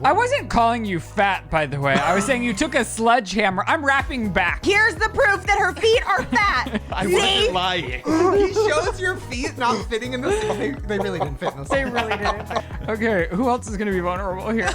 I wasn't calling you fat, by the way. I was saying you took a sledgehammer. I'm rapping back. Here's the proof that her feet are fat. I wasn't lying. He shows your feet not fitting in the. They really didn't fit in the. They really didn't. Okay, who else is going to be vulnerable here?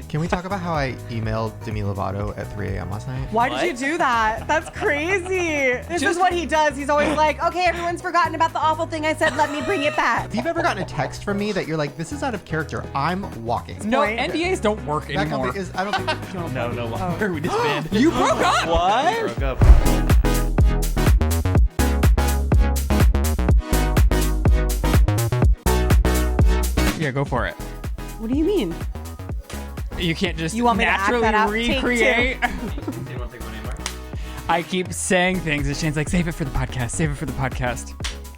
Can we talk about how I emailed Demi Lovato at 3 a.m. last night? Why did you do that? That's crazy. This is what he does. He's always like, okay, everyone's forgotten about the awful thing I said. Let me bring it back. If you've ever gotten a text from me that you're like, this is out of character, I'm walking. No, Point. NDAs don't work That anymore. company is, I don't think. No longer. We disbanded. You broke up? What? We broke up. Yeah, go for it. What do you mean? You can't just You want me to act naturally that out? Take two. recreate. Do you want to take one anymore? I keep saying things and Shane's like, save it for the podcast, save it for the podcast.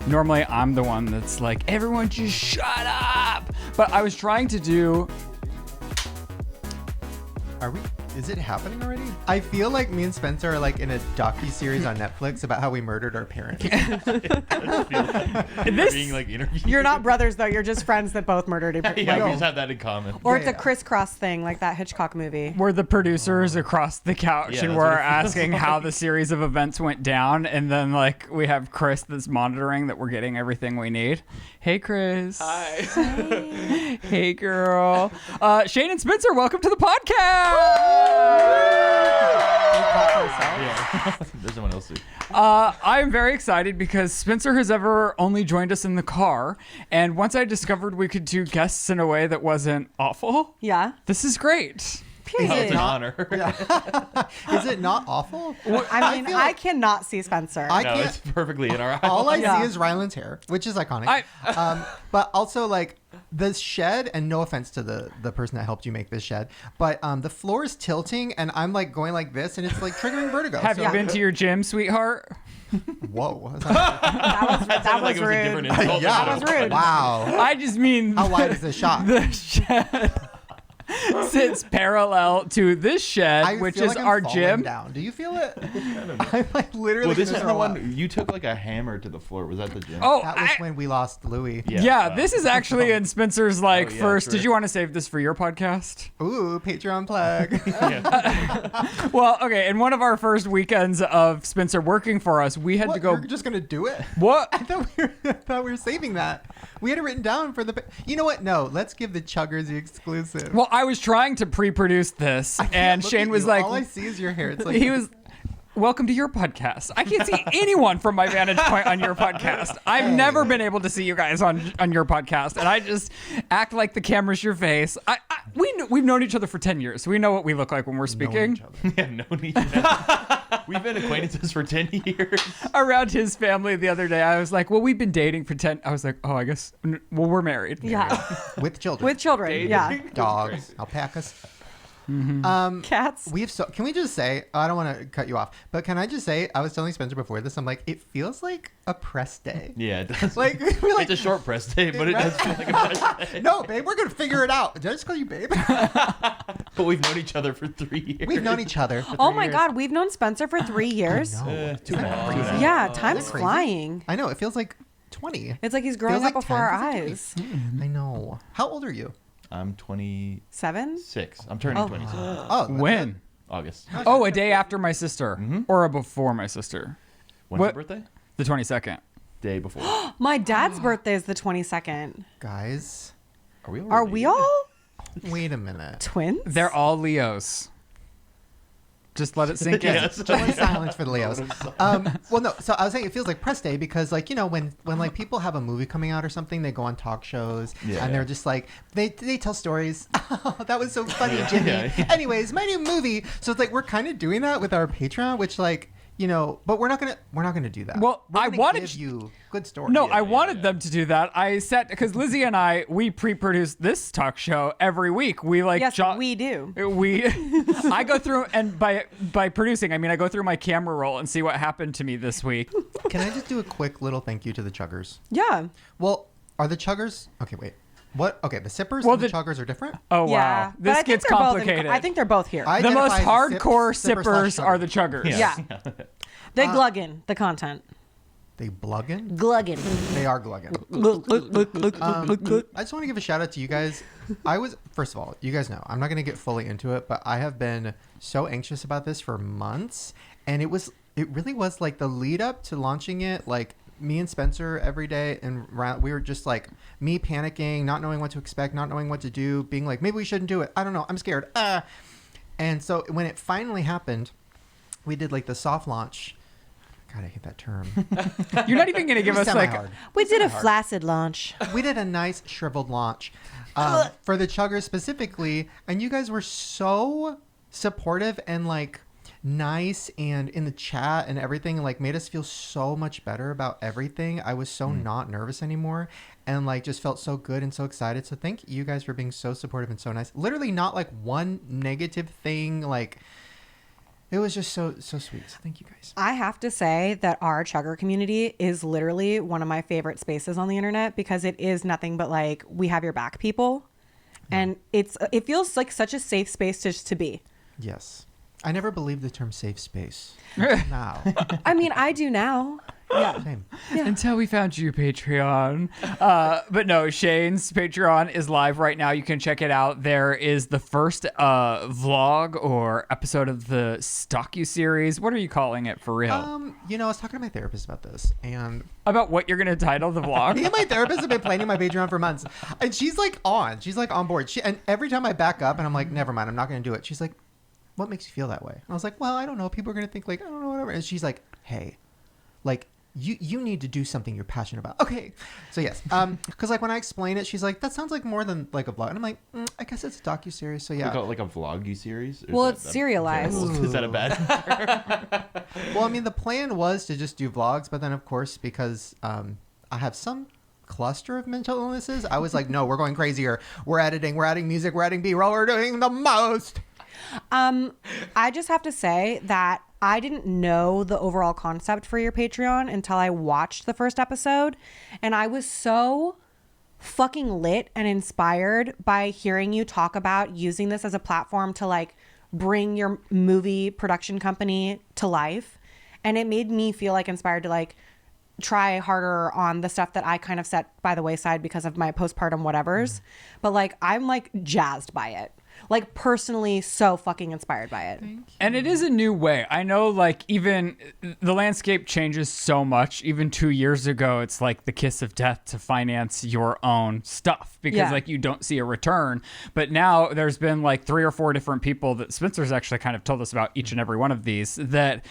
Normally, I'm the one that's like, everyone just shut up. But I was trying to do... Is it happening already? I feel like me and Spencer are like in a docu-series on Netflix about how we murdered our parents. This- Being like interviewed. You're not brothers, though. You're just friends that both murdered. Yeah, we just have that in common. Or it's Yeah, a crisscross thing, like that Hitchcock movie. We're the producers across the couch Yeah, and that's we're what it feels asking how the series of events went down. And then, like, we have Chris that's monitoring that we're getting everything we need. Hey, Chris. Hi. Hey, girl. Shane and Spencer, welcome to the podcast. Yeah. There's someone else too. I'm very excited because Spencer has ever only joined us in the car. And once I discovered we could do guests in a way that wasn't awful, Yeah. this is great. Oh, Period. it's an honor. Is it not awful? I mean, feel I like- cannot see Spencer. I No, can't. it's perfectly in our eyes. All I Yeah. see is Ryland's hair, which is iconic. But also like the shed, and no offense to the person that helped you make this shed, but the floor is tilting, and I'm like going like this, and it's like triggering vertigo. Have you been to your gym, sweetheart? Whoa. that Sounded like was it was a rude. different insult. Yeah. That was rude. Wow. I just mean How wide is this shot? the shed sits parallel to this shed, I which feel is like I'm our falling gym. Down. Do you feel it? I'm like literally. Well, this is gonna the throw up. one you took like a hammer to the floor. Was that the gym? Oh, That was when we lost Louis. yeah, wow. this is actually in Spencer's like Oh, yeah, first. true. Did you want to save this for your podcast? Ooh, Patreon plug. Yeah. Well, okay. In one of our first weekends of Spencer working for us, we had What, to go. You're just gonna do it? What? I thought we were saving that. We had it written down for the. You know what? No, let's give the chuggers the exclusive. Well, I was trying to pre-produce this, I can't and look Shane at was you. like, all I see is your hair. It's like he was. Welcome to your podcast. I can't see anyone from my vantage point on your podcast. I've never been able to see you guys on your podcast, and I just act like the camera's your face. We've known each other for 10 years. We know what we look like when we're speaking. Yeah, no need. To We've been acquaintances for 10 years. Around his family the other day, I was like, well, we've been dating for 10. I was like, oh, I guess, well, we're married. Yeah. with children, With children. Dating. Yeah. dogs, alpacas. Cats. Can we just say? I don't want to cut you off, but can I just say? I was telling Spencer before this. I'm like, it feels like a press day. Yeah, it does. Like, we're like, it's a short press day, but it does feel like a press day. no, babe, we're gonna figure it out. Did I just call you babe? But we've known each other for 3 years. We've known each other. For Oh 3 my years. God, we've known Spencer for 3 years. No. Too long. Yeah, time's crazy? flying. I know. It feels like 20. It's like he's growing Feels up like before 10, our feels like 20. eyes. I know. How old are you? I'm 26. 7? I'm turning Oh. 26. Oh, When? August. Oh, a day after my sister, or a before my sister. When's What? your birthday? The 22nd. Day before. My dad's birthday is the 22nd. guys, Are we all? Are we all wait a minute. twins? They're all Leos. Just let it sink in. Yes. Join silence for the Leos. Well, no. So I was saying it feels like press day because, like, you know, when like people have a movie coming out or something, they go on talk shows and they're just like they tell stories. Oh, that was so funny, Jimmy. Yeah. Anyways, my new movie. So it's like we're kind of doing that with our Patreon, which like. You know, but we're not gonna do that. Well, We're I gonna wanted give you good stories. No, Yeah, I yeah, wanted yeah. them to do that. I said because Lizzie and I we pre-produce this talk show every week. We like Yes, we do. I go through and by producing I mean I go through my camera roll and see what happened to me this week. Can I just do a quick little thank you to the chuggers? Yeah. Well, are the chuggers? Okay, wait. What? Okay, the sippers Well, and the the- chuggers are different. Oh Yeah. wow, But I this think gets they're both complicated. I think they're both here. I the most identify as hardcore sipper slash sippers are the chugger. chuggers. Yeah. They gluggen the content. They bluggin? Gluggen. They are glugging. I just want to give a shout out to you guys First of all, you guys know, I'm not going to get fully into it, but I have been so anxious about this for months. And it really was like the lead up to launching it, like me and Spencer every day. And we were just like me panicking, not knowing what to expect, not knowing what to do, being like, maybe we shouldn't do it. I don't know. I'm scared. And so when it finally happened, we did like the soft launch. God, I hate that term. You're not even going to give us like... We did a flaccid launch. We did a nice shriveled launch for the Chuggers specifically. And you guys were so supportive and like nice and in the chat and everything, like made us feel so much better about everything. I was so not nervous anymore and like just felt so good and so excited. So thank you guys for being so supportive and so nice. Literally not like one negative thing. Like it was just so sweet. So thank you guys. I have to say that our Chugger community is literally one of my favorite spaces on the internet because it is nothing but like we have your back people. And it feels like such a safe space to be. Yes. I never believed the term safe space. Now. I mean, I do now. Yeah. Same. Until we found you, Patreon. But no, Shane's Patreon is live right now. You can check it out. There is the first vlog or episode of the docu-series. What are you calling it for real? I was talking to my therapist about this and about what you're going to title the vlog? me and my therapist have been planning my Patreon for months. And she's like on board. And every time I back up and I'm like, never mind, I'm not going to do it. She's like, what makes you feel that way? And I was like, well, I don't know. People are going to think like, I don't know, whatever. And she's like, hey, like, you need to do something you're passionate about. Okay. So yes. Because like when I explain it, she's like, that sounds like more than like a vlog. And I'm like, I guess it's a docuseries. So yeah. We call it like a vloggy series? Well, it's serialized. Is that a bad? Well, I mean, the plan was to just do vlogs. But then, of course, because I have some cluster of mental illnesses, I was like, no, we're going crazier. We're editing. We're adding music. We're adding B-roll. We're doing the most. I just have to say that I didn't know the overall concept for your Patreon until I watched the first episode. And I was so fucking lit and inspired by hearing you talk about using this as a platform to like bring your movie production company to life. And it made me feel like inspired to like try harder on the stuff that I kind of set by the wayside because of my postpartum whatevers. But like, I'm like jazzed by it. Like personally so fucking inspired by it. And it is a new way. I know like even the landscape changes so much. Even 2 years ago, it's like the kiss of death to finance your own stuff because like you don't see a return. But now there's been like 3 or 4 different people that Spencer's actually kind of told us about each and every one of these that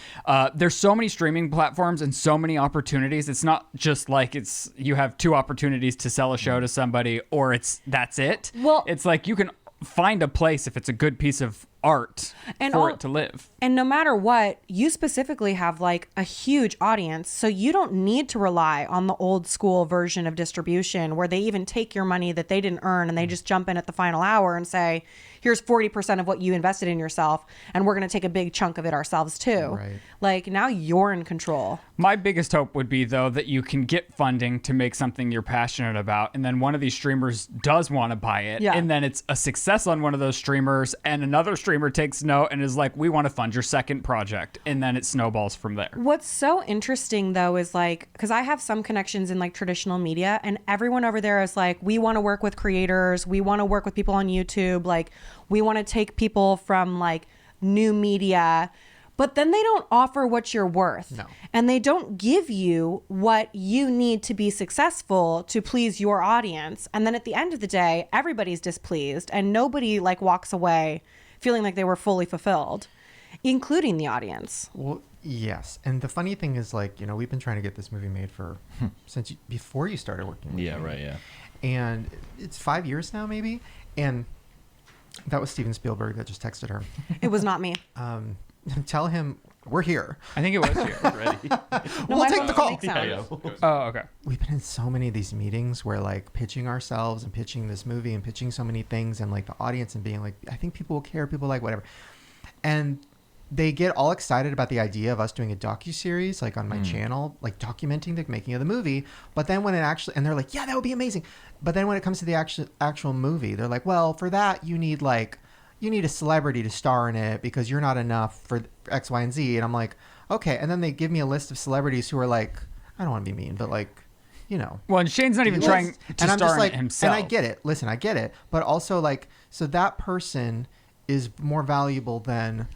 there's so many streaming platforms and so many opportunities. It's not just like you have 2 opportunities to sell a show to somebody or that's it. Well, it's like you can find a place if it's a good piece of art for it to live. And no matter what, you specifically have like a huge audience, so you don't need to rely on the old school version of distribution where they even take your money that they didn't earn and they just jump in at the final hour and say, here's 40% of what you invested in yourself and we're going to take a big chunk of it ourselves too. Right. Like now you're in control. My biggest hope would be though that you can get funding to make something you're passionate about and then one of these streamers does want to buy it and then it's a success on one of those streamers and another streamer takes note and is like, we want to fund your second project, and then it snowballs from there. What's so interesting though is like, because I have some connections in like traditional media and everyone over there is like, we want to work with creators, we want to work with people on YouTube, like we want to take people from like new media, but then they don't offer what you're worth. No. And they don't give you what you need to be successful to please your audience. And then at the end of the day, everybody's displeased and nobody like walks away feeling like they were fully fulfilled, including the audience. Well, yes. And the funny thing is like, we've been trying to get this movie made for before you started working with me. Right, yeah. And it's 5 years now maybe. And that was Steven Spielberg that just texted her. It was not me. Tell him we're here. I think it was you. Ready. We'll take the call. Oh, okay. We've been in so many of these meetings where like pitching ourselves and pitching this movie and pitching so many things and like the audience and being like, I think people will care, people like whatever. And they get all excited about the idea of us doing a docuseries like on my channel, like documenting the making of the movie. But then when it actually, and they're like, yeah, that would be amazing. But then when it comes to the actual movie, they're like, well, for that you need a celebrity to star in it because you're not enough for X, Y, and Z. And I'm like, okay. And then they give me a list of celebrities who are like, I don't want to be mean, but like, you know. Well, and Shane's not even trying to and I'm star just in like, it himself. And I get it. Listen, I get it. But also, like, so that person is more valuable than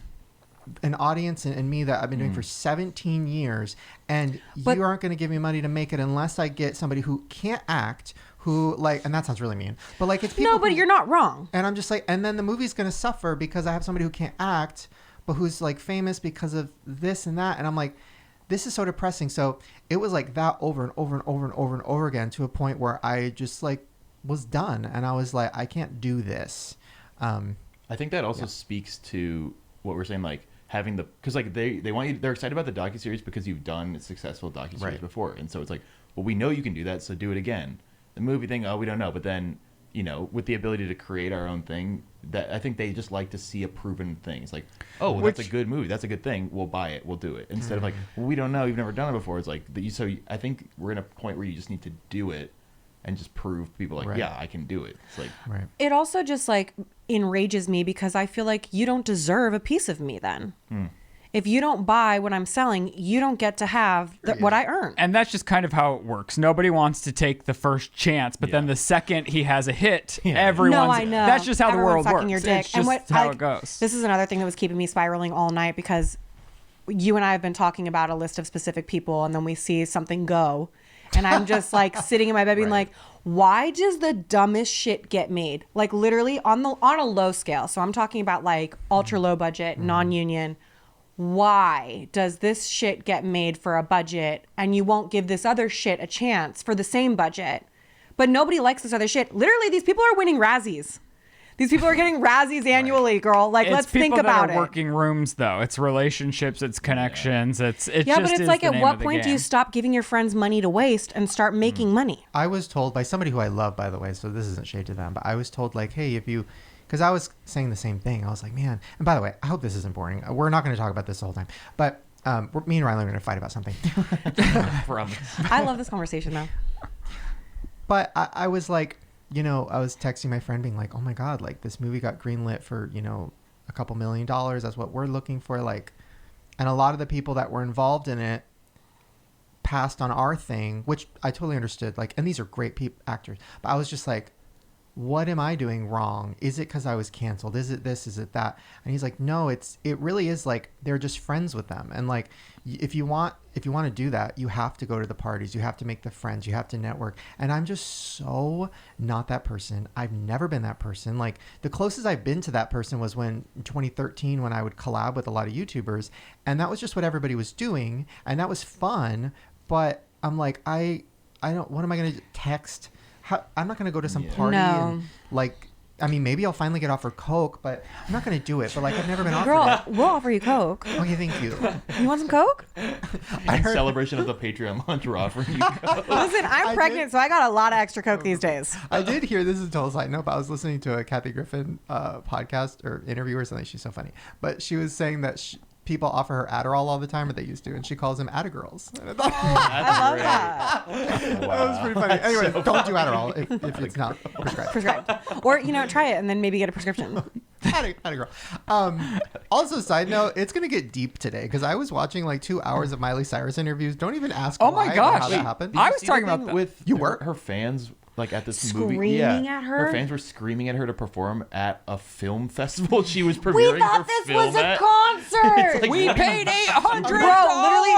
an audience and me that I've been doing for 17 years. And you aren't going to give me money to make it unless I get somebody who can't act, who, like, and that sounds really mean. But, like, it's people. No, but you're not wrong. And I'm just like, and then the movie's going to suffer because I have somebody who can't act, but who's, like, famous because of this and that. And I'm like, this is so depressing. So it was like that over and over and over and over and over again to a point where I just, like, was done. And I was like, I can't do this. I think that also speaks to what we're saying, like having the, because like they want you, they're excited about the docuseries because you've done a successful docuseries before, and so it's like, well, we know you can do that, so do it again. The movie thing, oh, we don't know, but then, you know, with the ability to create our own thing, that I think they just like to see a proven thing. It's like, oh, well, that's a good movie, that's a good thing, we'll buy it, we'll do it, instead of like, well, we don't know, you've never done it before. It's like, so I think we're in a point where you just need to do it and just prove to people like, yeah, I can do it. It's like, It also just like enrages me because I feel like you don't deserve a piece of me then. If you don't buy what I'm selling, you don't get to have what I earn. And that's just kind of how it works. Nobody wants to take the first chance, but then the second he has a hit, everyone's... No, I know. That's just how Everyone's the world sucking works. Your dick. It's just how it goes. This is another thing that was keeping me spiraling all night because you and I have been talking about a list of specific people, and then we see something go. And I'm just like sitting in my bed being like, why does the dumbest shit get made? Like literally on a low scale. So I'm talking about like ultra low budget, non-union. Why does this shit get made for a budget and you won't give this other shit a chance for the same budget? But nobody likes this other shit. Literally, these people are winning Razzies. These people are getting Razzies annually, girl. Like, let's think about it. It's working rooms, though. It's relationships. It's connections. It's but it's like, at what point do you stop giving your friends money to waste and start making money? I was told by somebody who I love, by the way, so this isn't shade to them, but I was told, like, hey, if you... Because I was saying the same thing. I was like, man... And by the way, I hope this isn't boring. We're not going to talk about this the whole time. But me and Riley are going to fight about something. I love this conversation, though. But I was like... You know, I was texting my friend being like, oh my God, like this movie got greenlit for, you know, a couple $1 million. That's what we're looking for. Like, and a lot of the people that were involved in it passed on our thing, which I totally understood. Like, and these are great actors. But I was just like, what am I doing wrong? Is it because I was canceled? Is it this? Is it that? And he's like, no, it really is like, they're just friends with them. And like, if you want to do that, you have to go to the parties, you have to make the friends, you have to network. And I'm just so not that person. I've never been that person. Like the closest I've been to that person was in 2013 when I would collab with a lot of YouTubers, and that was just what everybody was doing, and that was fun. But I'm like, I don't, what am I going to text? I'm not going to go to some party and like, I mean, maybe I'll finally get offered Coke, but I'm not going to do it. But like, I've never been offered it. Girl, we'll offer you Coke. Okay, thank you. You want some Coke? In celebration of the Patreon lunch, we're offering you Coke. Listen, I'm pregnant, so I got a lot of extra Coke these days. I did hear, this is a total side note, but I was listening to a Kathy Griffin podcast or interview or something. She's so funny. But she was saying that people offer her Adderall all the time, or they used to, and she calls them Addergirls. I love that. That was pretty funny. Anyway, so don't do Adderall if it's not prescribed. Or, you know, try it and then maybe get a prescription. Adderall. Also, side note, it's going to get deep today because I was watching like 2 hours of Miley Cyrus interviews. Don't even ask oh why my gosh. or how that happened. I was talking about that. With her fans, like at this movie. Screaming at her? Her fans were screaming at her to perform at a film festival she was premiering. We thought this was a concert. Like, we paid $800. Bro, literally,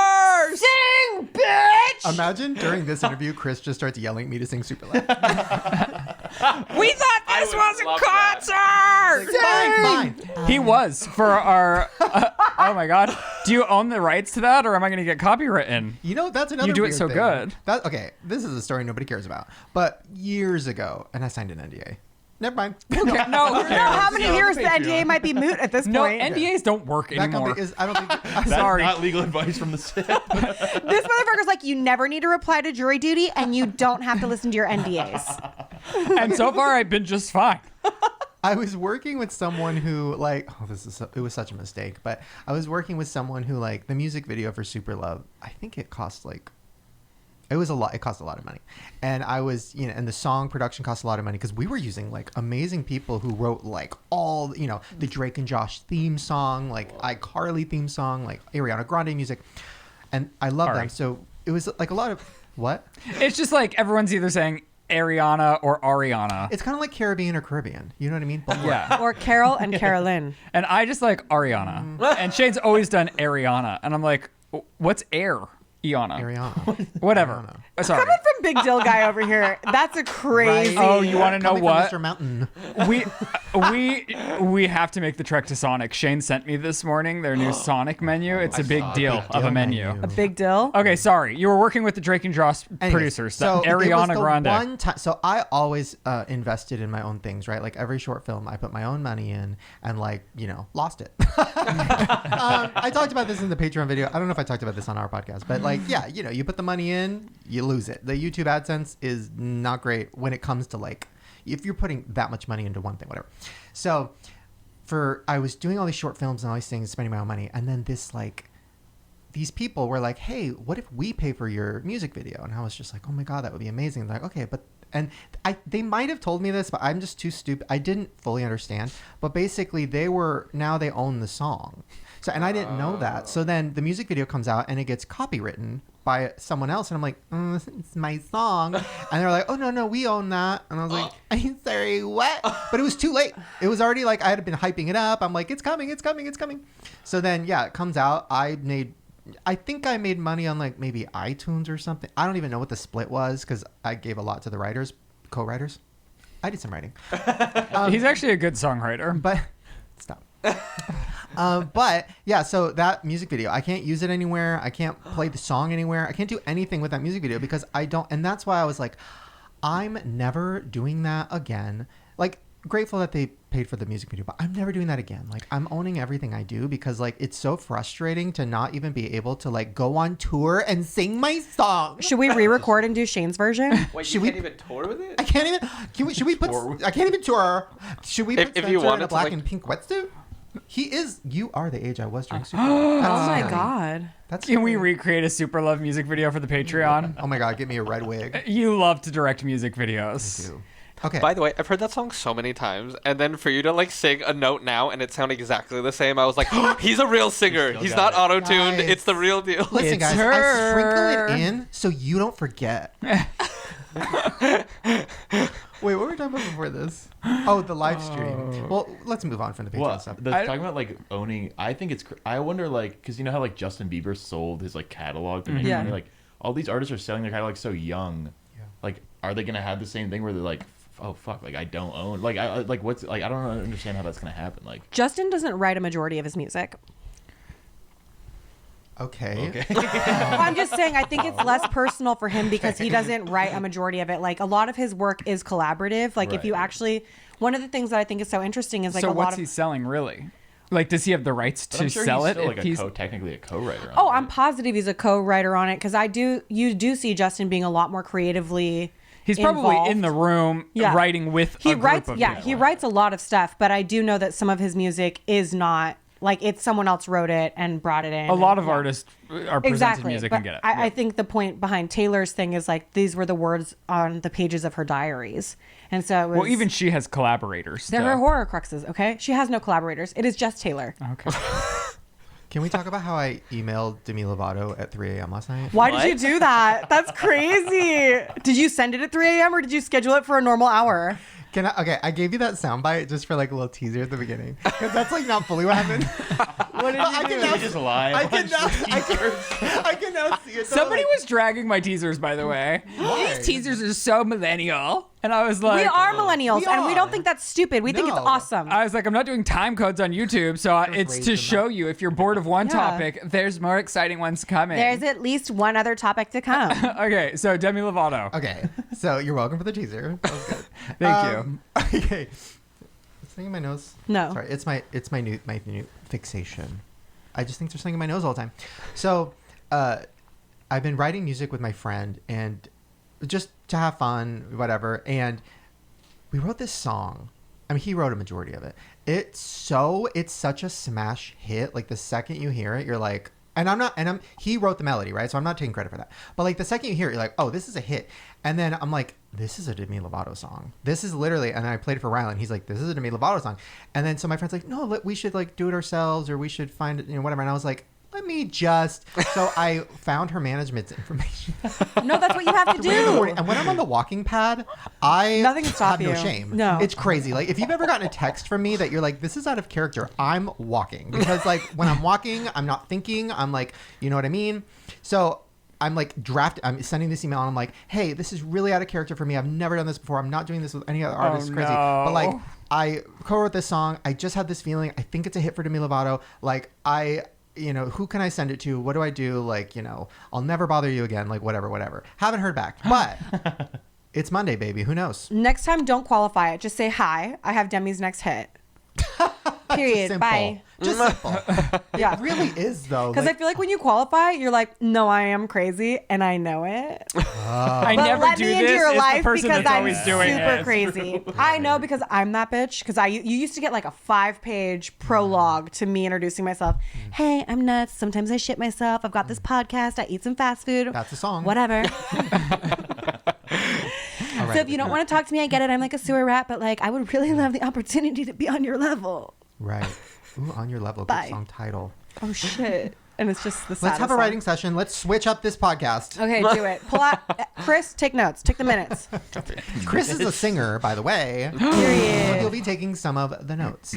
sing, bitch. Imagine during this interview, Chris just starts yelling at me to sing super loud. We thought this was a concert. Fine. He was for our. Oh my God! Do you own the rights to that, or am I going to get copywritten? You know, that's another. You do it weird so thing. good. Okay, this is a story nobody cares about. But years ago, and I signed an NDA. Never mind. Okay. No, How many years the NDA might be moot at this no, point? NDAs don't work That anymore. company is. I don't think. That's Sorry. not legal advice from the SIP. This motherfucker's like, you never need to reply to jury duty, and you don't have to listen to your NDAs. And so far, I've been just fine. I was working with someone who it was such a mistake, but I was working with someone who like the music video for Super Love, I think it cost like, it cost a lot of money. And I was, you know, and the song production cost a lot of money because we were using like amazing people who wrote like all, you know, the Drake and Josh theme song, like iCarly theme song, like Ariana Grande music. And I love them. So it was like a lot of, What? It's just like everyone's either saying Ariana or Ariana. It's kind of like Caribbean or Caribbean. You know what I mean? Both Yeah. Or Carol and Carolyn. And I just like Ariana. And Shane's always done Ariana. And I'm like, what's Air? Iana. Ariana. Whatever. Sorry. Coming from Big Dill guy over here, that's a crazy. Right. Oh, you want to know Coming what? from Mr. Mountain. We have to make the trek to Sonic. Shane sent me this morning their new Sonic menu. It's a big deal of a menu. A Big Dill. Okay, sorry. You were working with the Drake and Josh producers. So it was Ariana the Grande. one time, so I always invested in my own things, right? Like every short film, I put my own money in and lost it. I talked about this in the Patreon video. I don't know if I talked about this on our podcast, but you put the money in, you lose it. The YouTube AdSense is not great when it comes to if you're putting that much money into one thing, whatever. So I was doing all these short films and all these things, spending my own money. And then these people were like, hey, what if we pay for your music video? And I was just like, oh my God, that would be amazing. They're like, okay, they might have told me this, but I'm just too stupid. I didn't fully understand. But basically they own the song. So, and I didn't know that. So then the music video comes out and it gets copywritten by someone else. And I'm like, it's my song. And they're like, oh, no, we own that. And I was like, I'm sorry, what? But it was too late. It was already I had been hyping it up. I'm like, it's coming. So then, it comes out. I think I made money on maybe iTunes or something. I don't even know what the split was because I gave a lot to the writers, co-writers. I did some writing. He's actually a good songwriter. But stop. So that music video, I can't use it anywhere. I can't play the song anywhere. I can't do anything with that music video because I don't. And that's why I was like, I'm never doing that again. Grateful that they paid for the music video, but I'm never doing that again. I'm owning everything I do because it's so frustrating to not even be able to go on tour and sing my song. Should we re-record and do Shane's version? Wait, you can't even tour with it? I can't even. Should we put? I can't even tour. Should we put If Spencer you in wanted a to, black and pink wetsuit? He is. You are the age I was during Super. Oh my God. Can we recreate a Super Love music video for the Patreon? Oh my God, get me a red wig. You love to direct music videos. I do. Okay. By the way, I've heard that song so many times, and then for you to sing a note now and it sound exactly the same, I was like, oh, he's a real singer. He's not auto-tuned. Guys. It's the real deal. Listen, It's guys, her. I sprinkle it in so you don't forget. Wait, what were we talking about before this? Oh, the live stream. Well, let's move on from the Patreon Well, stuff. talking about owning, I think it's. I wonder because you know how Justin Bieber sold his catalog to make Yeah. money. All these artists are selling their catalog so young. Yeah. Are they gonna have the same thing where they're like, oh fuck, I don't own. I what's I don't understand how that's gonna happen. Justin doesn't write a majority of his music. Okay. I'm just saying, I think it's less personal for him because he doesn't write a majority of it. A lot of his work is collaborative. If you Right. actually, one of the things that I think is so interesting is So a lot what's of. he selling really? Does he have the rights But to I'm sure sell he's it? still technically a co-writer. On Oh, it, I'm right? positive he's a co-writer on it because you do see Justin being a lot more creatively. He's probably involved. in the room writing with a group of people. He writes a lot of stuff, but I do know that some of his music is not it's someone else wrote it and brought it in. A lot of artists are presenting music but and get it. I think the point behind Taylor's thing is these were the words on the pages of her diaries, and so it was, Well, even she has collaborators. they're her horror cruxes. Okay, she has no collaborators. It is just Taylor. Okay. Can we talk about how I emailed Demi Lovato at 3 a.m. last night? Why did you do that? That's crazy. Did you send it at 3 a.m. or did you schedule it for a normal hour? Okay, I gave you that soundbite just for a little teaser at the beginning. Because that's not fully what happened. What did you do? Did we just lie? I can now see it. Somebody was dragging my teasers, by the way. Why? These teasers are so millennial. And I was like... We are millennials, We and we are. don't think that's stupid. We think it's No. awesome. I was like, I'm not doing time codes on YouTube, so it's raise to them show up. you if you're bored of one Yeah. topic, there's more exciting ones coming. There's at least one other topic to come. Okay, so Demi Lovato. Okay, so you're welcome for the teaser. That was good. Thank you. Okay. Something in my nose. No. Sorry, it's my new fixation. I just think there's something in my nose all the time. So, I've been writing music with my friend and just to have fun, whatever. And we wrote this song. I mean, he wrote a majority of it. It's such a smash hit. The second you hear it, you're like, he wrote the melody, right? So I'm not taking credit for that. But the second you hear it, you're like, oh, this is a hit. And then I'm like, this is a Demi Lovato song. This is literally, and I played it for Rylan. He's like, this is a Demi Lovato song. And then so my friend's like, no, we should do it ourselves, or we should find it, whatever. And I was like, let me just. So I found her management's information. No, that's what you have to 3 in the do. morning. And when I'm on the walking pad, I Nothing can stop have no you. shame. No. It's crazy. Like if you've ever gotten a text from me that you're like, this is out of character, I'm walking. Because like when I'm walking, I'm not thinking. I'm like, you know what I mean? So I'm like I'm sending this email and I'm like, hey, this is really out of character for me. I've never done this before. I'm not doing this with any other artist. It's crazy. no. But like I co-wrote this song. I just had this feeling. I think it's a hit for Demi Lovato. Like who can I send it to? What do I do? Like, I'll never bother you again. Like whatever. Haven't heard back, but it's Monday, baby. Who knows? Next time, don't qualify it. Just say, hi, I have Demi's next hit. Period. Simple. Bye. Just simple. Yeah. It really is though. Because I feel like when you qualify, you're like, no, I am crazy, and I know it. I But never let do me this. into your It's the life person because that's I'm always doing super it. crazy. I know because I'm that bitch. Because you used to get like a 5-page prologue to me introducing myself. Hey, I'm nuts. Sometimes I shit myself. I've got this podcast. I eat some fast food. That's a song. Whatever. All right. So if you don't want to talk to me, I get it. I'm like a sewer rat, but like I would really love the opportunity to be on your level. Right. Ooh, On Your Level. Good Bye. song title. Oh shit. And it's just the saddest Let's have a song. writing session. Let's switch up this podcast. Okay, do it. Pull out. Chris, take notes. Take the minutes. Chris is a singer, by the way. So Period. he'll be taking some of the notes.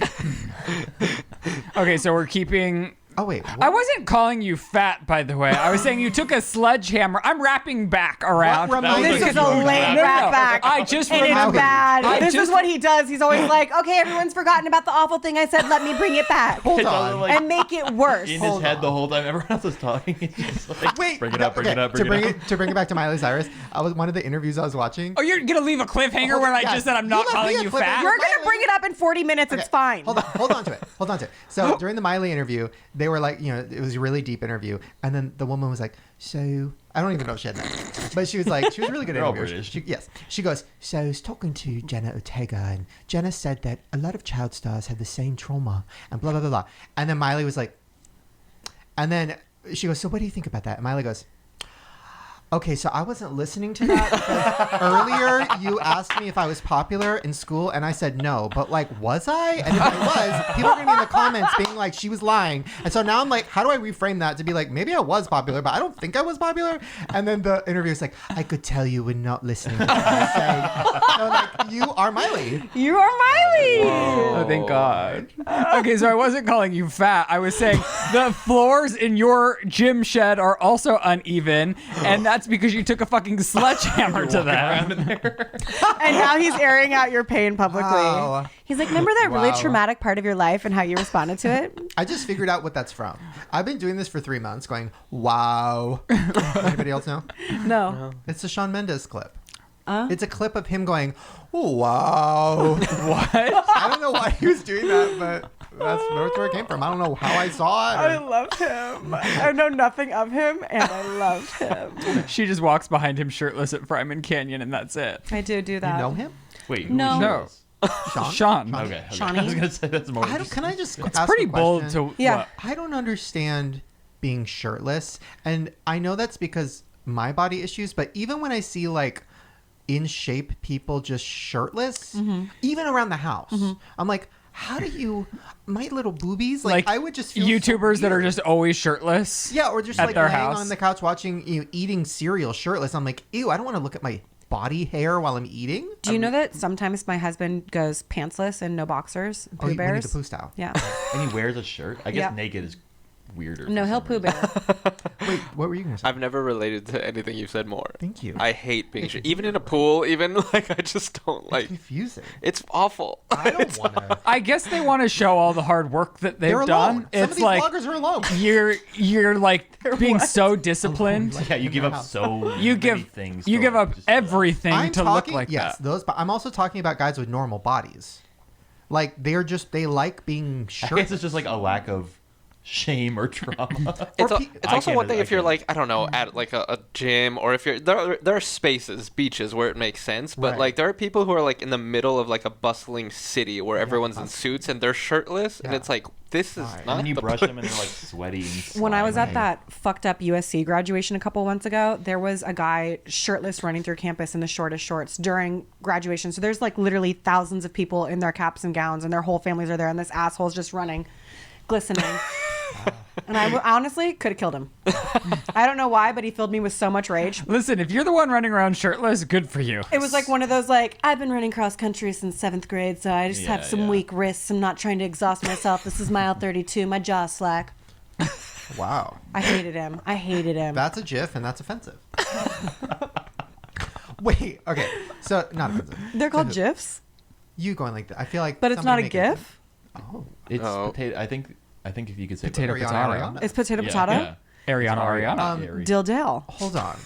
Okay, so we're keeping. Oh, wait. I wasn't calling you fat, by the way. I was saying you took a sledgehammer. I'm wrapping back around. What reminds This you is of a you? late No, rat no. back. I just And remembered. it's bad. I This just- is what he does. He's always like, okay, everyone's forgotten about the awful thing I said. Let me bring it back. Hold It's on. all like And make it worse. in his Hold head on. the whole time everyone else is talking. He's just like, Wait. bring it up, bring okay, it up, to bring it up. to bring it back to Miley Cyrus, one of the interviews I was watching. Oh, you're gonna leave a cliffhanger Hold when on, I yes. just said I'm You not left calling me a you cliffhanger. fat? You're going to bring it up in 40 minutes. It's Okay, fine. Hold on to it. So during the Miley interview, they were like, it was a really deep interview. And then the woman was like, so, I don't even know if she had that. But she was really good They're all interviewer. British. Yes. She goes, so I was talking to Jenna Ortega, and Jenna said that a lot of child stars have the same trauma, and blah, blah, blah, blah. And then Miley was like, and then she goes, so what do you think about that? And Miley goes, okay, so I wasn't listening to that because earlier you asked me if I was popular in school and I said no, but like, was I? And if I was, people are going to be in the comments being like, she was lying. And so now I'm like, how do I reframe that to be like, maybe I was popular, but I don't think I was popular. And then the interviewer's like, I could tell you were not listening to what I say. So like, you are Miley. You are Miley. Oh, thank God. Okay, so I wasn't calling you fat. I was saying the floors in your gym shed are also uneven, and that's because you took a fucking sledgehammer to them. And now he's airing out your pain publicly. Wow. He's like, remember that really Wow. traumatic part of your life and how you responded to it? I just figured out what that's from. I've been doing this for 3 months going, wow. Anybody else know? No. It's a Shawn Mendes clip. It's a clip of him going, wow. What? I don't know why he was doing that, but that's where it came from. I don't know how I saw it. I love him. I know nothing of him, and I love him. She just walks behind him shirtless at Fryman Canyon, and that's it. I do you that. know him? Wait, No. No. Sean? Sean. Okay. Shawnee? I was gonna say that's more. Can I just It's ask pretty a bold question? to. Yeah. what? I don't understand being shirtless. And I know that's because my body issues, but even when I see like in shape people just shirtless, even around the house, I'm like, how do you, my little boobies? Like I would just feel so YouTubers that are weird. just always shirtless. Yeah, or just at like their laying house. on the couch watching, eating cereal shirtless. I'm like, ew, I don't want to look at my body hair while I'm eating. Do you know that sometimes my husband goes pantsless and no boxers, Pooh Winnie Bears? the Pooh style. Yeah. And he wears a shirt. I guess Yeah. naked is weirder. No, for he'll some Pooh reason. Bear. Wait, what were you going to say? I've never related to anything you've said more. Thank you. I hate being even in a pool. Even like I just don't like. It's confusing. It's awful. I don't want to. I guess they want to show all the hard work that they've They're done. alone. Some It's of these like vloggers are alone. you're like being so disciplined. Yeah, you give up so You many give things. you to, give like, up just do that. everything I'm to talking, look like yes, that. those. But I'm also talking about guys with normal bodies. Like they like being I guess shirtless. it's just like a lack of shame or trauma. It's, Or a, pe- it's I also can't- one thing I if you're can't. like, I don't know, at like a gym, or if you're there are spaces, beaches where it makes sense, but Right. like there are people who are like in the middle of like a bustling city where everyone's in suits and they're shirtless, and Yeah. it's like this is Right. and not then you the brush place. them and they're like sweaty. And When I was slimy. at that fucked up USC graduation a couple months ago, there was a guy shirtless running through campus in the shortest shorts during graduation. So there's like literally thousands of people in their caps and gowns, and their whole families are there, and this asshole's just running, glistening. And I honestly could have killed him. I don't know why, but he filled me with so much rage. Listen, if you're the one running around shirtless, good for you. It was like one of those, like, I've been running cross country since 7th grade, so I just have some yeah. weak wrists. I'm not trying to exhaust myself. This is mile 32. My jaw's slack. Wow. I hated him. That's a GIF, and that's offensive. Wait, okay. So, not offensive. They're called GIFs, You going like that. I feel like. but it's not a somebody make GIF. Oh. It's Oh. potato. I think if you could say Potato, both. potato. It's potato, Yeah, potato. yeah. Ariana, Ariana. Ari. Dildale. Hold on.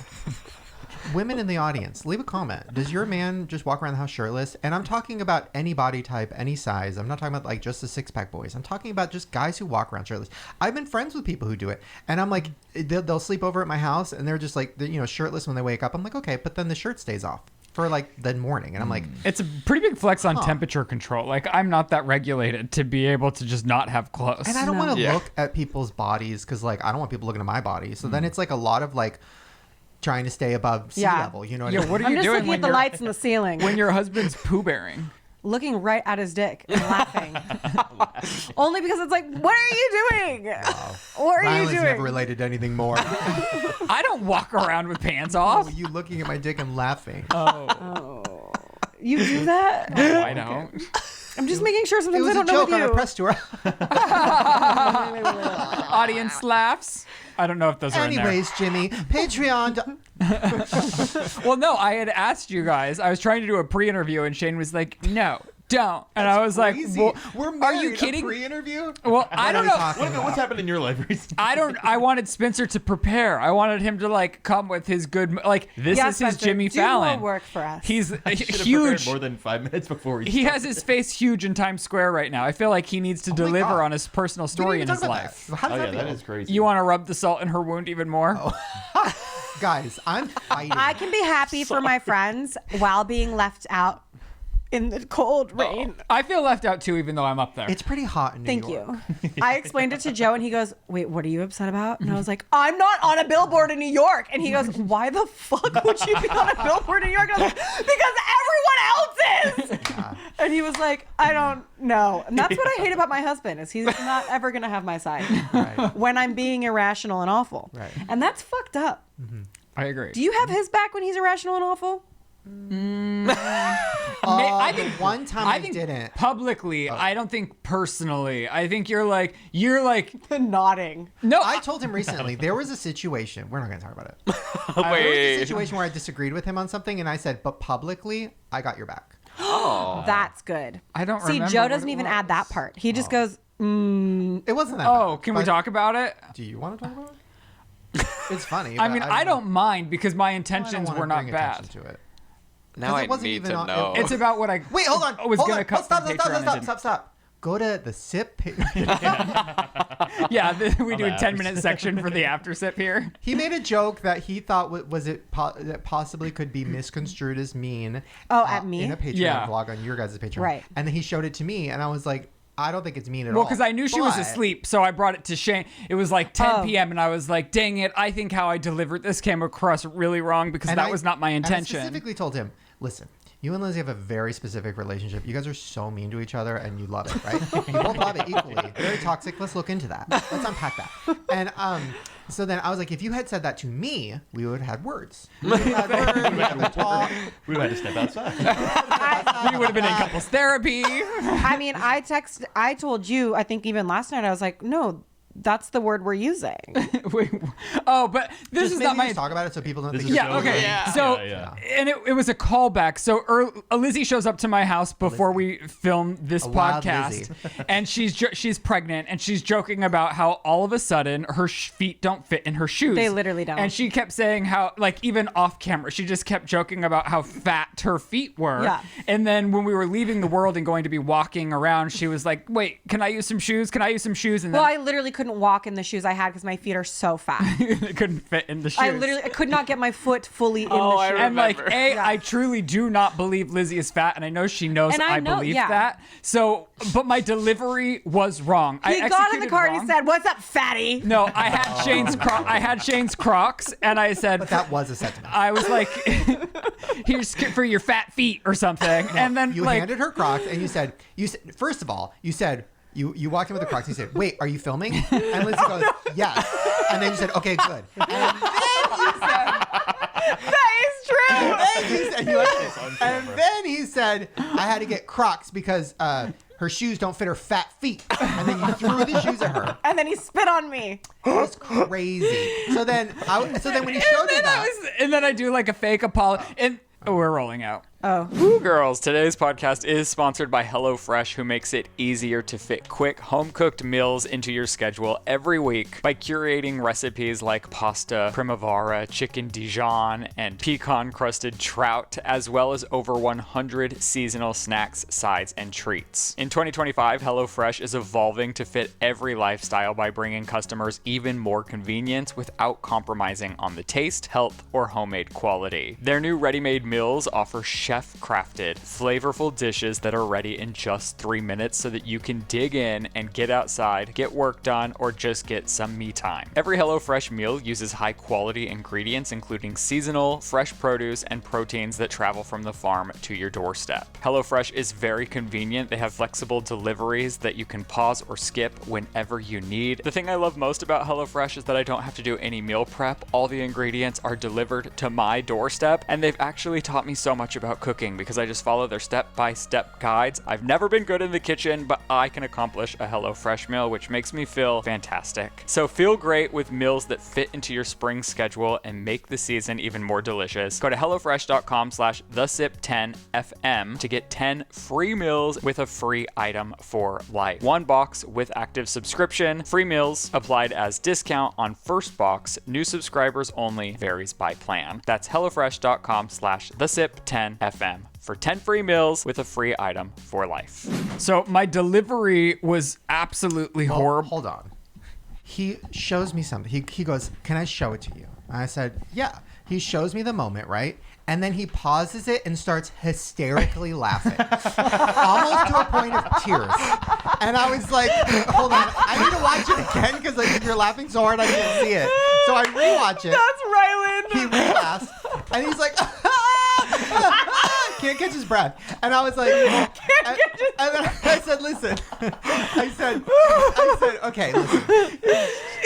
Women in the audience, leave a comment. Does your man just walk around the house shirtless? And I'm talking about any body type, any size. I'm not talking about like just the six-pack boys. I'm talking about just guys who walk around shirtless. I've been friends with people who do it. And I'm like, they'll sleep over at my house and they're just like, shirtless when they wake up. I'm like, okay, but then the shirt stays off for like the morning. And I'm like, It's a pretty big flex on temperature control. Like, I'm not that regulated to be able to just not have clothes. and I don't want to Yeah. look at people's bodies because like, I don't want people looking at my body. So then it's like a lot of like trying to stay above sea Yeah. level. You know what Yeah, I mean? what are I'm you just doing looking when at the your lights in the ceiling, when your husband's poo bearing? looking right at his dick and laughing. Only because it's like, what are you doing? What are Rylan's you never doing? related to anything more. I don't walk around with pants off. You looking at my dick and laughing. You do that? I don't. I'm just making sure It sometimes was I a don't know joke with on a you. press tour. Audience laughs. I don't know if those are in there. Anyways, Jimmy, Patreon. Well, no, I had asked you guys. I was trying to do a pre-interview, and Shane was like, "No, don't." And I was Crazy. like, We're "Are married. you kidding?" A pre-interview? Well, I don't know. What's happened in your life recently? I wanted Spencer to prepare. I wanted him to like come with his good, like this Yeah, is his Spencer, Jimmy do Fallon. more work for us. He's Should have prepared huge. more than 5 minutes before we He has his face huge in Times Square right now. I feel like he needs to my deliver God. on his personal We story in didn't his even talk about life. that. How does Oh yeah, that that feel? is crazy. You want to rub the salt in her wound even more? Guys, I'm fighting. I can be happy for my friends while being left out in the cold rain. I feel left out too, even though I'm up there. It's pretty hot in New Thank York. you. I explained it to Joe and he goes, wait, what are you upset about? And I was like, I'm not on a billboard in New York. And he goes, why the fuck would you be on a billboard in New York? And I was like, because everyone else is. And he was like, I don't know. And that's what I hate about my husband is he's not ever going to have my side Right. when I'm being irrational and awful. Right. And that's fucked up. I agree. Do you have his back when he's irrational and awful? I think one time I didn't. publicly. I don't think personally. I think you're like Nodding. no. I told him recently there was a situation. We're not going to talk about it. There was a Wait. situation where I disagreed with him on something, and I said, "But publicly, I got your back." Oh. That's good. I don't See, remember Joe what doesn't it even was. add that part. He just goes, It wasn't that. Oh, bad, can we but talk about it? Do you want to talk about it? It's funny. I but mean, I don't mind because my I don't intentions wanna were not bring bad. attention to it. Now 'Cause I it wasn't need even to on- know. It's about what I Wait, hold on. was hold gonna on. cut Stop, from stop, Patreon and stop, didn't. stop, stop. Go to the sip page. Yeah, we do a after 10-minute section for the after sip here. He made a joke that he thought that possibly could be misconstrued as mean. Oh, at me? in a Patreon Yeah. vlog on your guys' Patreon. Right. And then he showed it to me, and I was like, I don't think it's mean at Well, all. because I knew she was But- asleep, so I brought it to Shane. It was like 10 Oh. p.m., and I was like, dang it, I think how I delivered this came across really wrong because And that I- was not my and intention. I specifically told him, listen, you and Lizzie have a very specific relationship. You guys are so mean to each other, and you love it, right? You both love it equally. Very toxic. Let's look into that. Let's unpack that. And so then I was like, if you had said that to me, we would have had words. We would have had words. We would have talk. We would have to step outside. We would have been in couples therapy. I mean, I told you, I think even last night, I was like, no, that's the word we're using. Wait, oh, but this Just is maybe not my. just talk about it so people don't This think is it's Yeah, so okay. great. Yeah. So, Yeah. and it was a callback. So Lizzie shows up to my house before we film this A wild podcast, Lizzie. and she's pregnant, and she's joking about how all of a sudden her feet don't fit in her shoes. They literally don't. And she kept saying how, like, even off camera, she just kept joking about how fat her feet were. Yeah. And then when we were leaving the world and going to be walking around, she was like, "Wait, can I use some shoes? Can I use some shoes?" And Well, then I literally couldn't walk in the shoes I had because my feet are so fat. it couldn't fit in the shoes. I could not get my foot fully in Oh, the I shoe. And like, remember. I truly do not believe Lizzie is fat, and I know she knows And I I know- believe yeah. that. So, but my delivery was wrong. I He got in the executed car and wrong. he said, "What's up, fatty?" "No, I had Shane's Crocs, and I said." But that was a sentiment. I was like, "Here's for your fat feet" or something, and then You like, handed her Crocs, and you said, first of all, you said, You walked in with the Crocs. He said, "Wait, are you filming?" And Lindsay goes, "Yes." And then you said, "Okay, good." And then you said, That is true. and then he said, "I had to get Crocs because her shoes don't fit her fat feet." And then you threw the shoes at her. And then he spit on me. It was crazy. So then when he showed you that, and then I do like a fake apology. And we're rolling out. Oh. Woo, girls, today's podcast is sponsored by HelloFresh, who makes it easier to fit quick, home-cooked meals into your schedule every week by curating recipes like pasta, primavera, chicken Dijon, and pecan-crusted trout, as well as over 100 seasonal snacks, sides, and treats. In 2025, HelloFresh is evolving to fit every lifestyle by bringing customers even more convenience without compromising on the taste, health, or homemade quality. Their new ready-made meals offer chef-crafted, flavorful dishes that are ready in just 3 minutes so that you can dig in and get outside, get work done, or just get some me time. Every HelloFresh meal uses high-quality ingredients, including seasonal, fresh produce, and proteins that travel from the farm to your doorstep. HelloFresh is very convenient. They have flexible deliveries that you can pause or skip whenever you need. The thing I love most about HelloFresh is that I don't have to do any meal prep. All the ingredients are delivered to my doorstep, and they've actually taught me so much about cooking because I just follow their step-by-step guides. I've never been good in the kitchen, but I can accomplish a HelloFresh meal, which makes me feel fantastic. So feel great with meals that fit into your spring schedule and make the season even more delicious. Go to HelloFresh.com/thesip10fm to get 10 free meals with a free item for life. One box with active subscription, free meals applied as discount on first box. New subscribers only, varies by plan. That's HelloFresh.com/thesip10fm for 10 free meals with a free item for life. So my delivery was absolutely horrible. Hold on. He shows me something. He goes, "Can I show it to you?" And I said, "Yeah." He shows me the moment, right? And then he pauses it and starts hysterically laughing, almost to a point of tears. And I was like, "Hold on, I need to watch it again because like you're laughing so hard I can't see it." So I rewatch it. That's Rylan. He laughs, and he's like, can't catch his breath. And I was like, and then I said, "Listen," I said, "Okay, listen."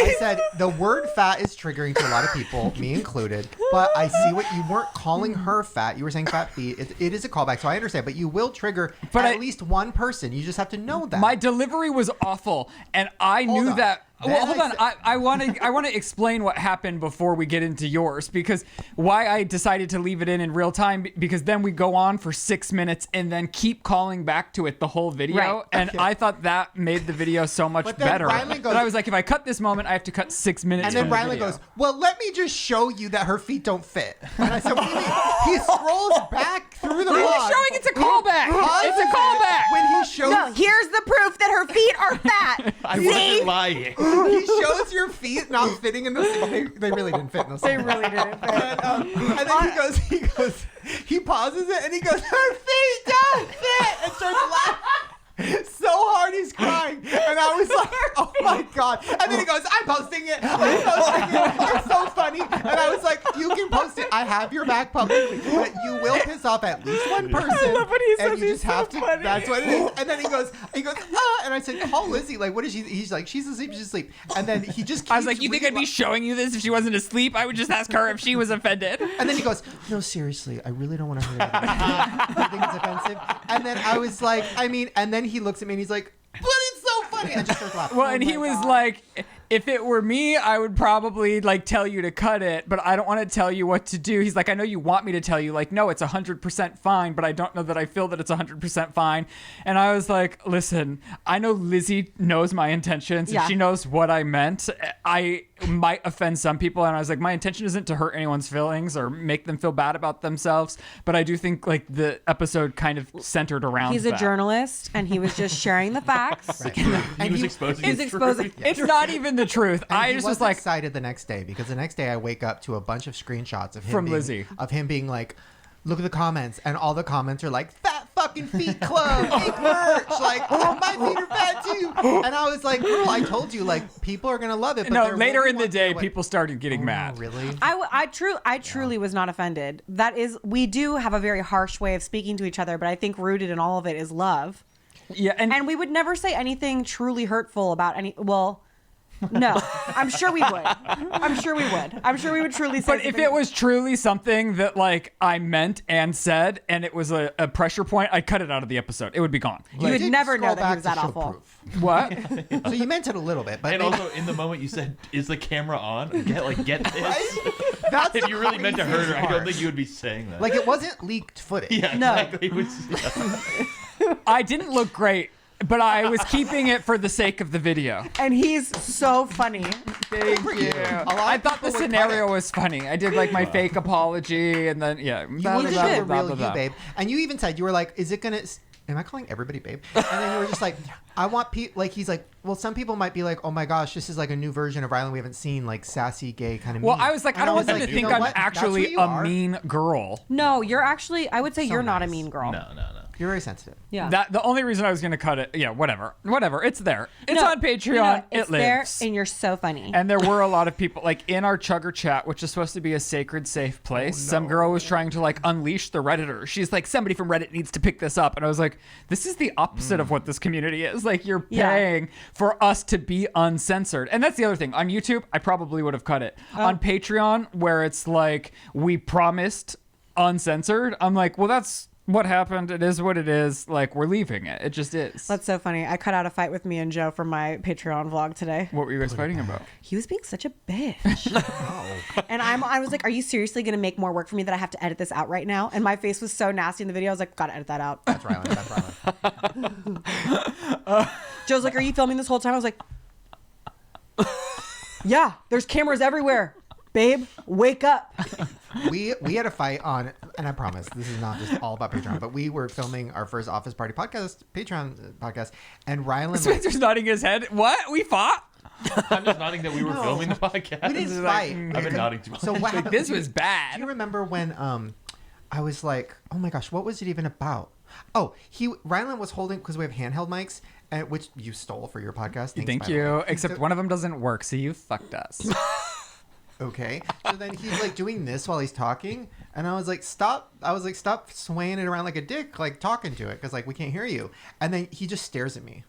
I said, "The word fat is triggering to a lot of people, me included, but I see what you weren't calling her fat. You were saying fat feet. It is a callback, so I understand, but you will trigger at least one person. You just have to know that." My delivery was awful, and I knew that. Well, hold on. I want to explain what happened before we get into yours, because why I decided to leave it in real time, because then we go on for 6 minutes and then keep calling back to it the whole video. Right. And I thought that made the video so much better. But I was like, if I cut this moment, I have to cut 6 minutes. And then Rylan goes, "Well, let me just show you that her feet don't fit." And I said, "What do you mean?" He scrolls back through the vlog. Showing it's a callback. It's a callback. When he shows, No, here's the proof that her feet are fat. I wasn't lying. he shows your feet not fitting in the. They really didn't fit in the. They really didn't fit. And then he pauses it and he goes, "Her feet don't fit," and starts laughing so hard he's crying. And I was like, "Oh my God." And then he goes, "I'm posting it. It's so funny." And I was like, "You can post it. I have your back publicly, but you will piss off at least one person." I love what he says. And you just have to. Funny. That's what it is. And then he goes, "Ah," and I said, "Call Lizzie. Like, what is she?" He's like, "She's asleep. She's asleep." And then he just. I was like, you think I'd be showing you this if she wasn't asleep? I would just ask her if she was offended. And then he goes, "No, seriously, I really don't want to hurt anybody. I think it's offensive." And then I was like, and then he looks at me and he's like, "But it's so funny." I just started laughing. Well, and he was like, if it were me, I would probably like tell you to cut it, but I don't want to tell you what to do. He's like, "I know you want me to tell you, like, no, it's 100% fine, but I don't know that I feel that it's 100% fine." And I was like, "Listen, I know Lizzie knows my intentions. Yeah. And she knows what I meant. I might offend some people." And I was like, my intention isn't to hurt anyone's feelings or make them feel bad about themselves. But I do think like the episode kind of centered around He's that. a journalist, and he was just sharing the facts. He was exposing He's the exposing. truth. It's not even the truth. And I he just was wasn't like, excited the next day because the next day I wake up to a bunch of screenshots of him From being, Lizzie. of him being like, "Look at the comments," and all the comments are like, "Fat fucking feet club, make merch, like, oh, my feet are fat too." And I was like, "Girl, I told you, like, people are gonna love it." But no, they're later really in the wanting day, to, like, people started getting "Oh, mad. Really? I truly was not offended. That is, we do have a very harsh way of speaking to each other, but I think rooted in all of it is love. Yeah, And we would never say anything truly hurtful about any. Well, no, I'm sure we would. I'm sure we would. I'm sure we would truly say. But if it was truly something that like I meant and said, and it was a pressure point, I'd cut it out of the episode. It would be gone. you would did never scroll know that he back was to that show awful. proof. What? So you meant it a little bit, but And also, in the moment you said, "Is the camera on?" Get this. that's If you really meant to hurt her, I don't part. think you would be saying that. Like it wasn't leaked footage. yeah, No. exactly. It was- I didn't look great, but I was keeping it for the sake of the video. And he's so funny. Thank you. I thought the people would scenario cut it. was funny. I did like my fake apology, and then You blah, wanted blah, to be the blah, real blah, you, blah. babe. And you even said, you were like, is it going to... Am I calling everybody babe? And then you were just like, I want people... Like, he's like, well, some people might be like, oh my gosh, this is like a new version of Rylan we haven't seen, like sassy, gay kind of Well, mean. I was like, I And don't want was them like, to you think know I'm what? That's who actually you a are. mean girl. No, you're actually. I would say So you're not a nice. mean girl. no. You're very sensitive. Yeah. That the only reason I was gonna cut it. Yeah, whatever. It's there. It's No, on Patreon. you know, it's it there, lives. and you're so funny. And there were a lot of people, like in our Chugger chat, which is supposed to be a sacred, safe place. Some girl was trying to like unleash the Redditor. She's like, somebody from Reddit needs to pick this up. And I was like, this is the opposite of what this community is. Like, you're Yeah. paying for us to be uncensored. And that's the other thing. On YouTube, I probably would have cut it. On Patreon, where it's like, we promised uncensored, I'm like, well, that's what happened. It is what it is. Like, we're leaving it. It just is. That's so funny. I cut out a fight with me and Joe from my Patreon vlog today. What were you guys fighting about? He was being such a bitch. And I was like, are you seriously going to make more work for me that I have to edit this out right now? And my face was so nasty in the video. I was like, gotta edit that out. That's Rylan. That's Rylan. Joe's like, are you filming this whole time? I was like, yeah, there's cameras everywhere. Babe, wake up. We had a fight on, and I promise this is not just all about Patreon, but we were filming our first Office Party podcast, Patreon podcast, and Rylan... Spencer's nodding his head. What? We fought? I'm just nodding that we were No. filming the podcast. We didn't fight. I've been nodding too much. So what happened? This was bad. Do you remember when I was like, oh my gosh, what was it even about? Oh, Rylan was holding, because we have handheld mics, which you stole for your podcast. Thanks, Thank by the you. way. Except So- one of them doesn't work, so you fucked us. Okay. So then he's like doing this while he's talking, and I was like, stop. I was like, stop swaying it around like a dick, like talking to it, because like we can't hear you. And then he just stares at me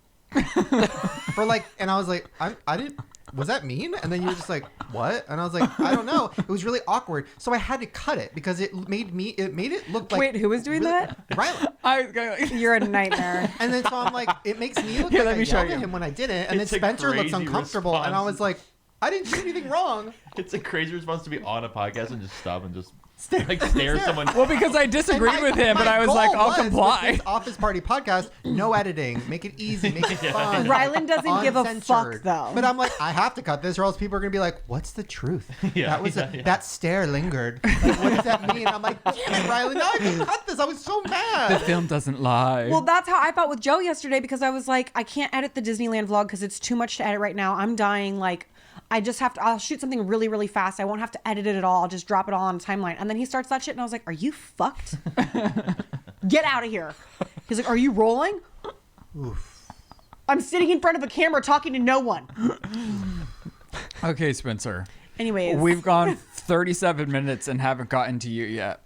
for like, and I was like, I didn't. Was that mean? And then you were just like, what? And I was like, I don't know. It was really awkward. So I had to cut it because it made it look like. Wait, who was doing that? Rylan. I was going like, You're a nightmare. And then so I'm like, it makes me look Here, like let I me show yelled you. at him when I did it. And It's then a Spencer looks crazy uncomfortable. And I response. was like, I didn't do anything wrong. It's a crazy response to be on a podcast and just stop and just like stare at someone. well, because I disagreed with him, and I was like, I'll with comply. this Office Party podcast, no editing, make it easy, make it fun. Rylan doesn't give a fuck, uncensored. though. But I'm like, I have to cut this, or else people are gonna be like, "What's the truth?" Yeah, that yeah. that stare lingered. Like, what does that mean? I'm like, damn it, Rylan, now I can cut this. I was so The mad. film doesn't lie. Well, that's how I felt with Joe yesterday, because I was like, I can't edit the Disneyland vlog because it's too much to edit right now. I'm dying. Like, I just have to, I'll shoot something really, really fast. I won't have to edit it at all. I'll just drop it all on a timeline. And then he starts that shit, and I was like, are you fucked? Get out of here. He's like, are you rolling? Oof. I'm sitting in front of a camera talking to no one. Okay, Spencer. Anyways. We've gone 37 minutes and haven't gotten to you yet.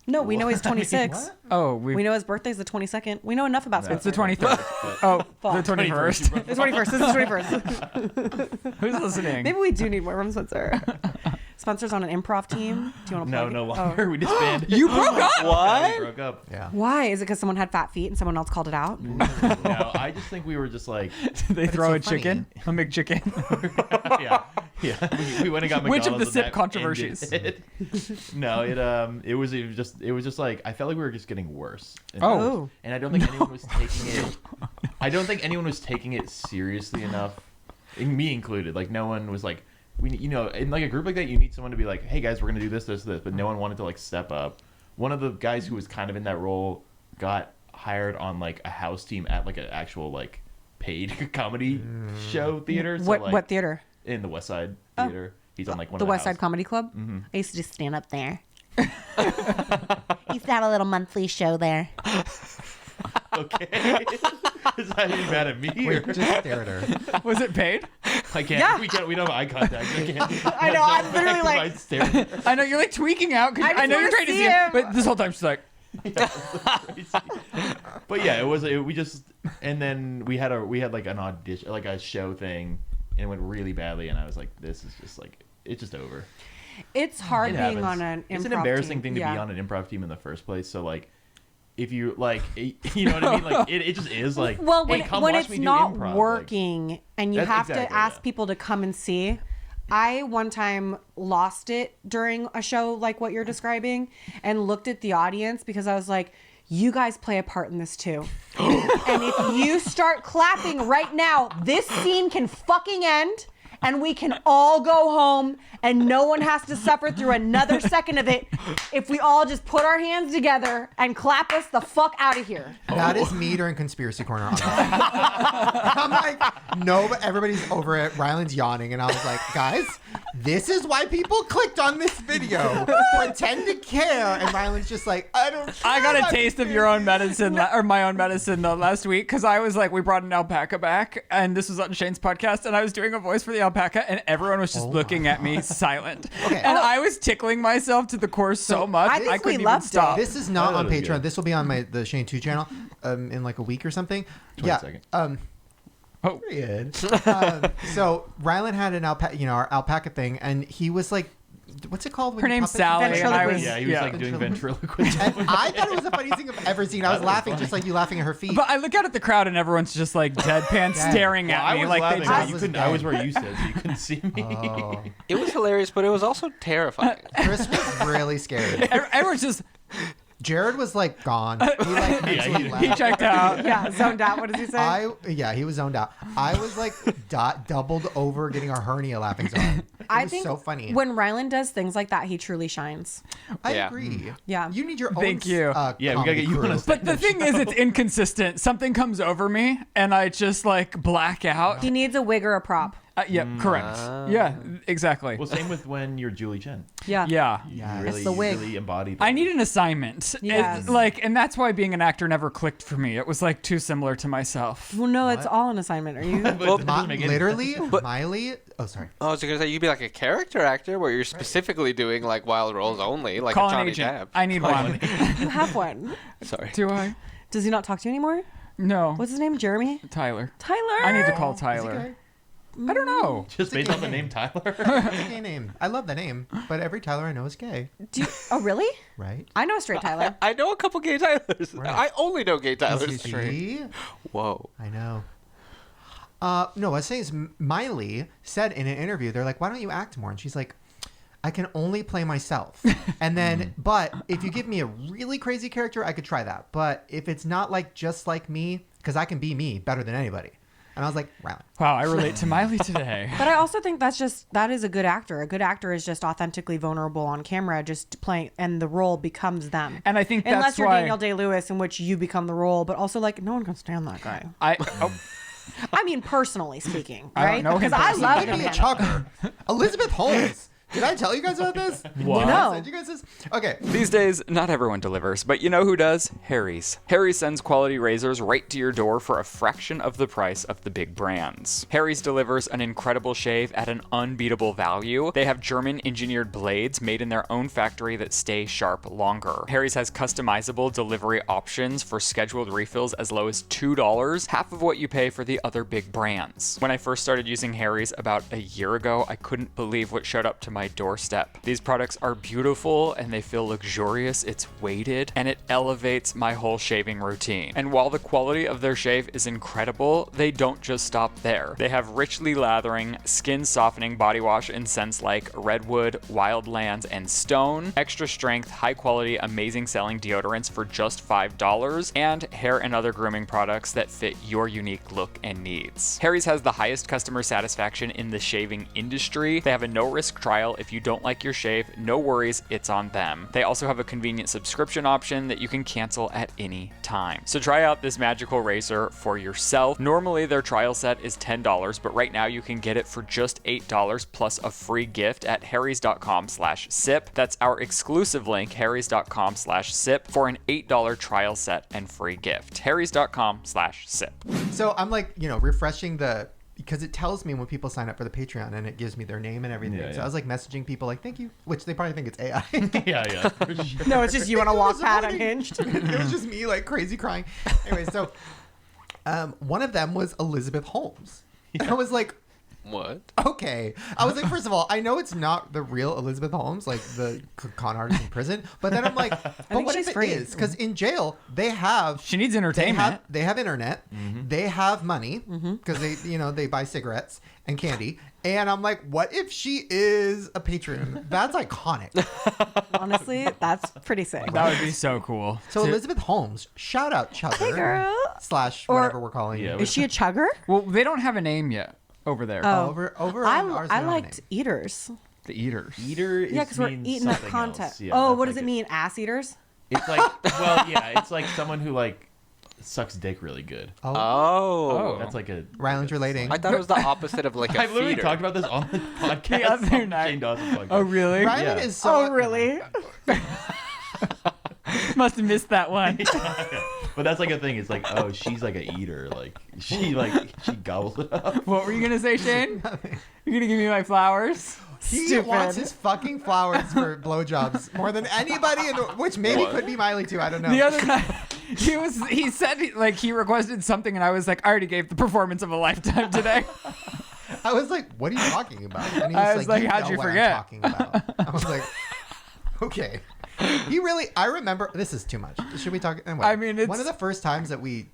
No, we know he's 26. What? Oh, We know his birthday's the 22nd. We know enough about it's Spencer. the 23rd. Oh, the 21st. The 21st. This is the 21st. Who's listening? Maybe we do need more from Spencer. Spencer's on an improv team. Do you want to plug No it? longer. We disbanded. You broke up? Yeah, we broke up. Yeah. Why? Is it because someone had fat feet and someone else called it out? No, I just think we were just like, Did they it's throw so a chicken? A McChicken? yeah. We went and got Which of the McDonald's and SIP that controversies? ended it. No, it was just like I felt like we were just getting worse. And, Oh. and I don't think anyone was taking it. I don't think anyone was taking it seriously enough, me included. Like no one was like, in like a group like that, you need someone to be like, hey guys, we're gonna do this, but no one wanted to like step up. One of the guys who was kind of in that role got hired on like a house team at like an actual like paid comedy show theater. So, like, What theater? in the West Side Theater. He's on like one The of West Side house- Comedy Club? I used to just stand up there. Used to have a little monthly show there. Okay. Is that you mad at me? Wait, Or? just stare at her. Was it paid? I can't. Yeah. We don't have eye contact. I can't. I know, I'm literally like- I stare. I know you're like tweaking out because I I know just you're trying to wanna see see him, him. but this whole time she's like, Crazy. But yeah, we just, and then we had like an audition, like a show thing, and it went really badly, and I was like, this is just like, it's just over. It's hard It being happens. on an improv It's an embarrassing team. thing to be on an improv team in the first place. So like, if you like, you know what I mean? Like it just is like, Well, hey, when it's not working and you That's have exactly, to ask yeah. people to come and see. I one time lost it during a show like what you're describing and looked at the audience because I was like, you guys play a part in this too. And if you start clapping right now, this scene can fucking end and we can all go home and no one has to suffer through another second of it if we all just put our hands together and clap us the fuck out of here. That is me during Conspiracy Corner. On I'm like, no, but everybody's over it. Ryland's yawning, and I was like, guys, this is why people clicked on this video. Pretend to care, and Ryland's just like, I don't care. I got a taste of your own medicine, or my own medicine last week, because I was like, we brought an alpaca back, and this was on Shane's podcast, and I was doing a voice for the alpaca, and everyone was just looking at me silent. Okay. And I was tickling myself to the core so much, I think I we couldn't even loved it. stop. This is not I on thought it was Patreon. good. This will be on the Shane 2 channel in like a week or something. 22nd. Oh. Period. So Ryland had an alpaca, our alpaca thing, and he was like, what's it called? when Her you name's puppet Sally, somebody? and I was Yeah, he was like doing ventriloquism. And I thought it was the funniest thing I've ever seen. I was laughing just like you laughing at her feet. But I look out at the crowd, and everyone's just like deadpan staring Well, at I me was like laughing, they but just. you couldn't. I was where you said, so you couldn't see me. Oh. It was hilarious, but it was also terrifying. Chris was really scared. Everyone's just. Jared was like gone. He like mentally he left. He checked out. Yeah, zoned out. What does he say? He was zoned out. I was like doubled over getting a hernia laughing so hard. It I was think so funny. when Ryland does things like that, he truly shines. I Yeah. agree. Yeah. You need your own Thank you. Yeah, we gotta get you on a But the thing is, it's inconsistent. Something comes over me, and I just like black out. He needs a wig or a prop. Yeah, correct. Yeah, exactly. Well, same with when you're Julie Chen. Yeah. Yeah. Yeah. You really, the wig. really embody. I need an assignment. Yes. It's like, and that's why being an actor never clicked for me. It was like too similar to myself. Well, no, it's all an assignment. Are you? Well, Literally, Miley. Oh, sorry. I was gonna say you'd be like a character actor where you're specifically doing like wild roles only, like Call a an Johnny agent. Depp. I need one. You have one. Sorry. Do I? Does he not talk to you anymore? No. What's his name? Jeremy? Tyler. Tyler. I need to call Is he Tyler. gay? I don't know. Just based on the name Tyler. It's a gay name. I love the name, but every Tyler I know is gay, Do you, oh, really? right? I know a straight Tyler. I know a couple gay Tylers. Right. I only know gay Tylers. See? Whoa. I know. No, what I was saying is Miley said in an interview, they're like, why don't you act more? And she's like, I can only play myself. And then, but if you give me a really crazy character, I could try that. But if it's not like just like me, because I can be me better than anybody. And I was like, wow. Wow, I relate to Miley today. But I also think that is a good actor. A good actor is just authentically vulnerable on camera, just playing, and the role becomes them. And I think unless that's you're why Daniel Day-Lewis, in which you become the role, but also like no one can stand that guy. I mean, personally speaking, I don't right? know him Because I personally. love Give him. me a chugger. Elizabeth Holmes. Did I tell you guys about this? What? No. Did you guys this? Okay. These days, not everyone delivers, but you know who does? Harry's. Harry's sends quality razors right to your door for a fraction of the price of the big brands. Harry's delivers an incredible shave at an unbeatable value. They have German-engineered blades made in their own factory that stay sharp longer. Harry's has customizable delivery options for scheduled refills as low as $2, half of what you pay for the other big brands. When I first started using Harry's about a year ago, I couldn't believe what showed up to my doorstep. These products are beautiful and they feel luxurious, it's weighted, and it elevates my whole shaving routine. And while the quality of their shave is incredible, they don't just stop there. They have richly lathering, skin softening body wash in scents like Redwood, Wildlands, and Stone, extra strength, high quality, amazing selling deodorants for just $5, and hair and other grooming products that fit your unique look and needs. Harry's has the highest customer satisfaction in the shaving industry. They have a no-risk trial. If you don't like your shave, no worries, it's on them. They also have a convenient subscription option that you can cancel at any time. So try out this magical razor for yourself. Normally their trial set is $10, but right now you can get it for just $8 plus a free gift at harrys.com/sip. That's our exclusive link, harrys.com/sip, for an $8 trial set and free gift. harrys.com/sip. So I'm like, refreshing the because it tells me when people sign up for the Patreon and it gives me their name and everything. Yeah, So yeah. I was like messaging people like, thank you, which they probably think it's AI. Yeah. For sure. No, it's just you on a walk pad Disappointing. unhinged. It was just me like crazy crying. Anyway, so one of them was Elizabeth Holmes. And I was like, What? okay. I was like, first of all, I know it's not the real Elizabeth Holmes, like the con artist in prison. But then I'm like, but think what she's if it free. is? Because in jail, they have She needs entertainment. They have internet. They have money because they buy cigarettes and candy. And I'm like, what if she is a patron? That's iconic. Honestly, that's pretty sick. That would be so cool. So Elizabeth Holmes, shout out Chugger Hey, girl. / Or- whatever we're calling Yeah, it. Is she a chugger? Well, they don't have a name yet over there. Oh. Over I on ours, they don't have a liked name. eaters. The Eaters. Eater is Yeah, because we're means eating that something content. else. Yeah, oh, that's what does like it mean? Ass eaters? It's like, well, yeah, it's like someone who like sucks dick really good. Oh, Oh. That's like a. Ryland's relating. I thought it was the opposite of like a I literally feeder. talked about this on the podcast. The other on night. Shane Dawson's podcast. Oh, really? Ryland Yeah. is so. Oh, really? Must have missed that one. But that's like a thing. It's like, oh, she's like a eater. Like she gobbles it up. What were you gonna say, Shane? You're gonna give me my flowers? He Stupid. wants his fucking flowers for blowjobs more than anybody in the, which maybe could be Miley too. I don't know. The other night, he said he requested something, and I was like, I already gave the performance of a lifetime today. I was like, what are you talking about? And he's I was like, how'd know you what I'm forget?" talking about. I was like, okay. He really, I remember, this is too much. Should we talk? Anyway, I mean, it's- one of the first times that we,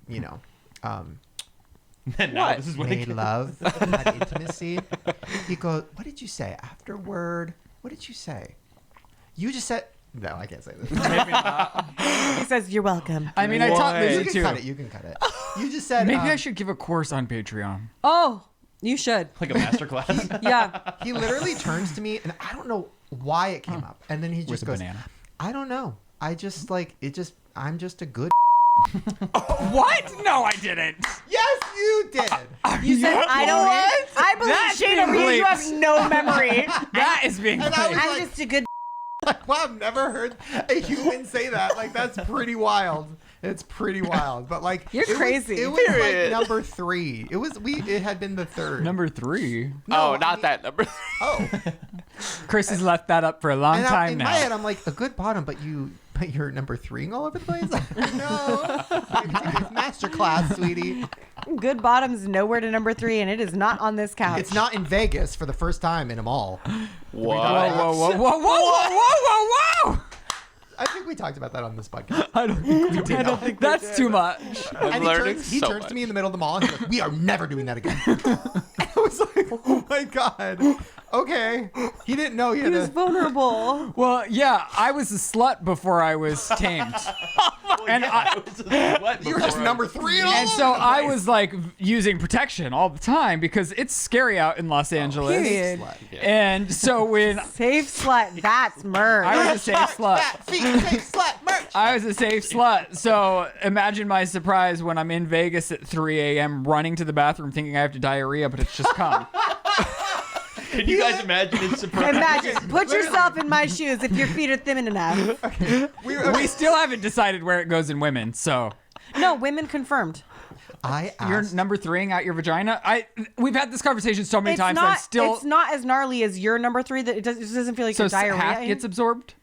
And now this is what made love, had intimacy. He goes, what did you say afterward? What did you say? You just said, no, I can't say this. He says, you're welcome. I mean, I taught What? You Lucy can too. cut it. You can cut it. You just said, Maybe I should give a course on Patreon. Oh, you should. like a masterclass. Yeah. he literally turns to me, and I don't know why it came up. And then he With just a goes, banana. I don't know. I just like, I'm just a good. What? No, I didn't. Yes, you did. You said, I don't. What? I believe That's Shane being O'Reilly, you have bleeped. no memory. That is being And I was played. I'm like- just a good. Wow, I've never heard a human say that. Like, that's pretty wild. It's pretty wild. But like, You're it crazy. Was, it was Period. like number 3. It had been the third. Number 3. No, Oh, I not mean- that number. Oh, Chris has left that up for a long and time in now. my head, I'm like a good bottom, but you're number 3 all over the place. No, masterclass, sweetie. Good bottom's nowhere to number 3, and it is not on this couch. It's not in Vegas for the first time in a mall. What? whoa, whoa, whoa, whoa, whoa, whoa, whoa, whoa! I think we talked about that on this podcast. I don't think we did. That's too much. I'm And learning he so turns much. to me in the middle of the mall and he's like, we are never doing that again. And I was like, oh my God. Okay. He didn't know he had He was to. vulnerable. Well, yeah, I was a slut before I was tamed. And You were just number 3 And so I was like using protection all the time because it's scary out in Los Angeles. Period. And so when Safe slut. That's merch. I was a safe slut. Fat feet, safe slut, merch. I was a safe slut. So imagine my surprise when I'm in Vegas at 3 a.m. running to the bathroom thinking I have to diarrhea, but it's just come. Can you guys imagine his surprise? Imagine. Put yourself in my shoes if your feet are thin enough. We still haven't decided where it goes in women. So No, women confirmed. I you're asked. number 3ing out your vagina. We've had this conversation so many times. I'm still It's not as gnarly as your number 3. That it just doesn't feel like so a diarrhea. half gets absorbed.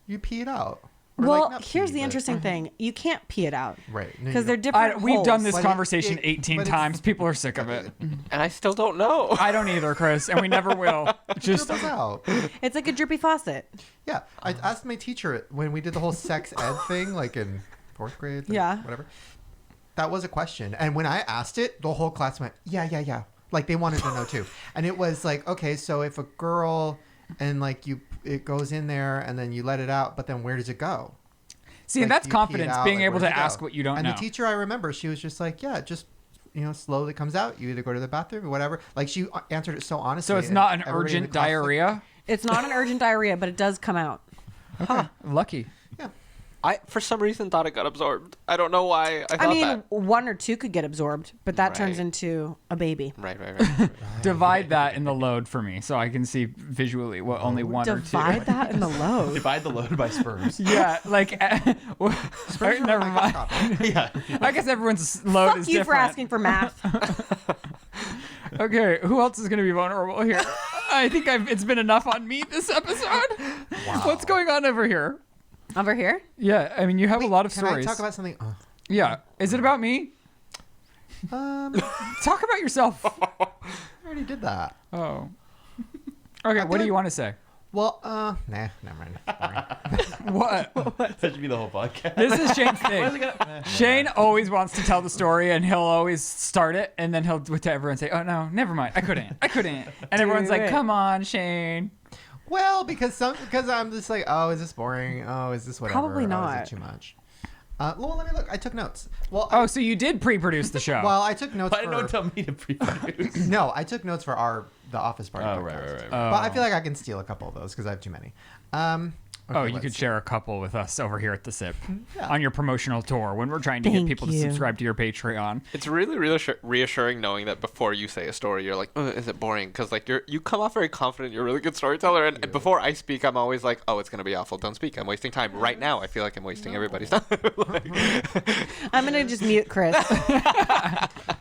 You pee it out. Or Well, like, not here's pee, the but- interesting thing. You can't pee it out. Right. No, Because you they're don't. different We've done holes. this But conversation it- 18 but it's- times. People are sick of it. And I still don't know. I don't either, Chris, and we never will. Just Dribbles out. It's like a drippy faucet. Yeah. I asked my teacher when we did the whole sex ed thing, like in 4th grade. Like, Yeah. Whatever. That was a question. And when I asked it, the whole class went, yeah. Like they wanted to know too. And it was like, okay, so if a girl and like it goes in there and then you let it out, but then where does it go? see, Like, that's you pee it confidence, out, being like, able where to does it ask go? what you don't and know. the teacher, I remember, she was just like, yeah, just slowly comes out. You either go to the bathroom or whatever. Like she answered it so honestly. So it's and not an everybody in the urgent class was like, diarrhea. It's not an urgent diarrhea, but it does come out. Lucky. yeah. I, for some reason, thought it got absorbed. I don't know why I thought I mean, that. 1 or 2 could get absorbed, but that turns Right. into a baby. Right. Divide that in the load for me so I can see visually what only 1 or 2. Divide that in the load. Divide the load by sperms. Yeah, like Spurs are never mind. microscopic. Yeah. I guess everyone's load Fuck is you different. for asking for math. Okay, who else is going to be vulnerable here? I think it's been enough on me this episode. Wow. What's going on over here? Over here? Yeah, I mean, you have a lot of stories. Can I talk about something? Yeah. Is it about me? Talk about yourself. I already did that. Oh. Okay, what do you want to say? Well, nah, never mind. What? That should be the whole podcast. This is Shane's thing. Shane always wants to tell the story, and he'll always start it, and then he'll to everyone say, "Oh no, never mind. I couldn't. And everyone's like, "Come on, Shane." Well, because I'm just like, oh, is this boring? Oh, is this whatever? Probably not. Oh, is it too much? Well, let me look. I took notes. Well, So you did pre-produce the show. well, I took notes. Why didn't tell me to pre-produce? No, I took notes for the Office Party. Oh, podcast. right. But I feel like I can steal a couple of those because I have too many. Okay, you could share a couple with us over here at the SIP Yeah. on your promotional tour when we're trying to get people to subscribe to your Patreon. It's really, really reassuring knowing that before you say a story, you're like, is it boring? Because like you come off very confident. You're a really good storyteller. And before I speak, I'm always like, oh, it's going to be awful. Don't speak. I'm wasting time. Right now, I feel like I'm wasting everybody's time. I'm going to just mute Chris.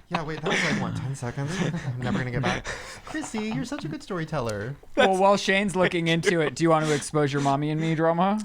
Yeah, wait, that was like, what, 10 seconds? I'm never going to get back. Chrissy, you're such a good storyteller. Well, while Shane's looking into it, do you want to expose your mommy and me drama?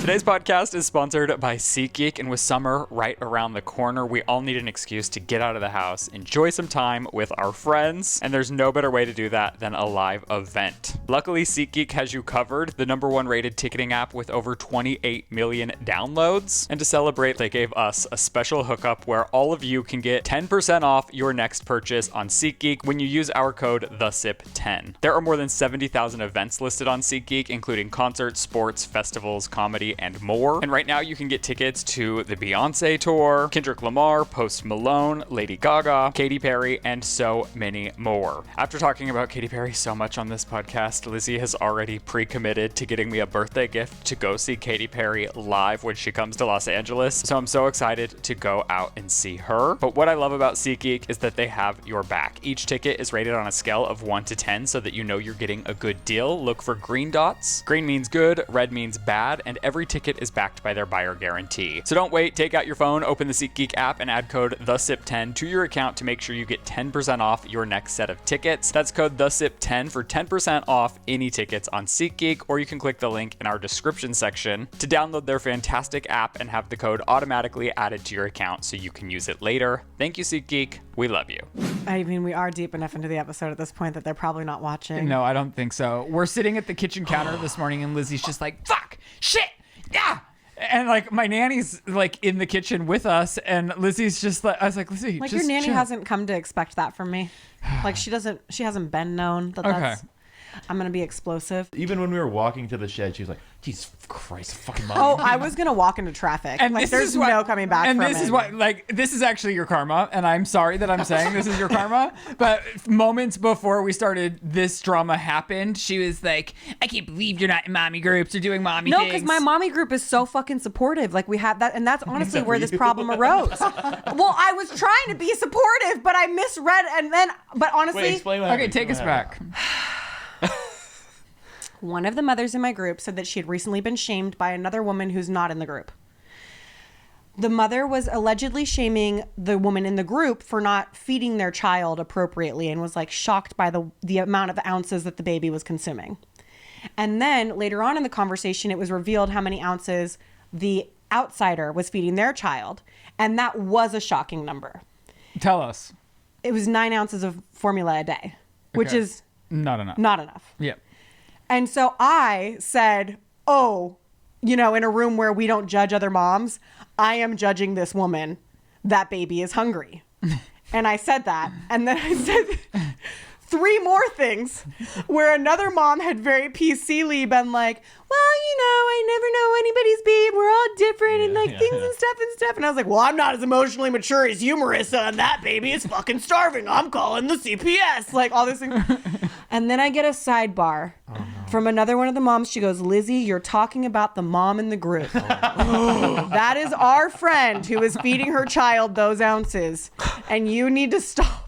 Today's podcast is sponsored by SeatGeek, and with summer right around the corner, we all need an excuse to get out of the house, enjoy some time with our friends, and there's no better way to do that than a live event. Luckily, SeatGeek has you covered, the #1 rated ticketing app with over 28 million downloads. And to celebrate, they gave us a special hookup where all of you can get 10% off your next purchase on SeatGeek when you use our code THESIP10. There are more than 70,000 events listed on SeatGeek, including concerts, sports, festivals, comedy, and more. And right now you can get tickets to the Beyonce tour, Kendrick Lamar, Post Malone, Lady Gaga, Katy Perry, and so many more. After talking about Katy Perry so much on this podcast, Lizzie has already pre-committed to getting me a birthday gift to go see Katy Perry live when she comes to Los Angeles. So I'm so excited to go out and see her. But what I love about SeatGeek is that they have your back. Each ticket is rated on a scale of 1 to 10 so that you know you're getting a good deal. Look for green dots. Green means good, red means bad, and every ticket is backed by their buyer guarantee. So don't wait, take out your phone, open the SeatGeek app, and add code THESIP10 to your account to make sure you get 10% off your next set of tickets. That's code THESIP10 for 10% off any tickets on SeatGeek, or you can click the link in our description section to download their fantastic app and have the code automatically added to your account so you can use it later. Thank you, SeatGeek. We love you. I mean, we are deep enough into the episode at this point that they're probably not watching. No, I don't think so. We're sitting at the kitchen counter this morning, and Lizzie's just like, fuck, shit, yeah. And like my nanny's like in the kitchen with us, and Lizzie's just like, I was like, Lizzie, Like just your nanny chill. hasn't come to expect that from me. Like she hasn't been known that that's, I'm going to be explosive. Even when we were walking to the shed, she was like, Jesus Christ, fucking mom. Oh, I was going to walk into traffic. And like this there's is what, no coming back and from this it. is what, like, this is actually your karma, and I'm sorry that I'm saying this is your karma, but moments before we started this drama happened, she was like, I can't believe you're not in mommy groups or doing mommy No, things. because my mommy group is so fucking supportive. Like we have that, and that's honestly where this problem arose. Well, I was trying to be supportive, but I misread, and then, but honestly, Wait, explain what Okay, happened. take us back. one of the mothers in my group said that she had recently been shamed by another woman who's not in the group. The mother was allegedly shaming the woman in the group for not feeding their child appropriately and was like shocked by the amount of ounces that the baby was consuming. And then later on in the conversation, it was revealed how many ounces the outsider was feeding their child. And that was a shocking number. Tell us. It was 9 ounces of formula a day, which Okay. is Not enough. not enough. Yeah. And so I said, oh, you know, in a room where we don't judge other moms, I am judging this woman. That baby is hungry. And I said that. And then I said 3 more things where another mom had very PC'ly been like, well, you know, I never know anybody's babe. We're all different and like things and stuff. And I was like, well, I'm not as emotionally mature as you, Marissa, and that baby is fucking starving. I'm calling the CPS. Like all this thing. And then I get a sidebar from another one of the moms. She goes, Lizzie, you're talking about the mom in the group. That is our friend who is feeding her child those ounces. And you need to stop.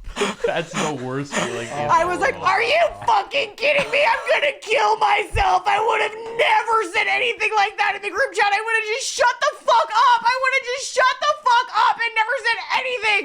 That's the worst feeling. I was like, are you fucking kidding me? I'm gonna kill myself. I would have never said anything like that in the group chat. I would have just shut the fuck up. I would have just shut the fuck up and never said anything.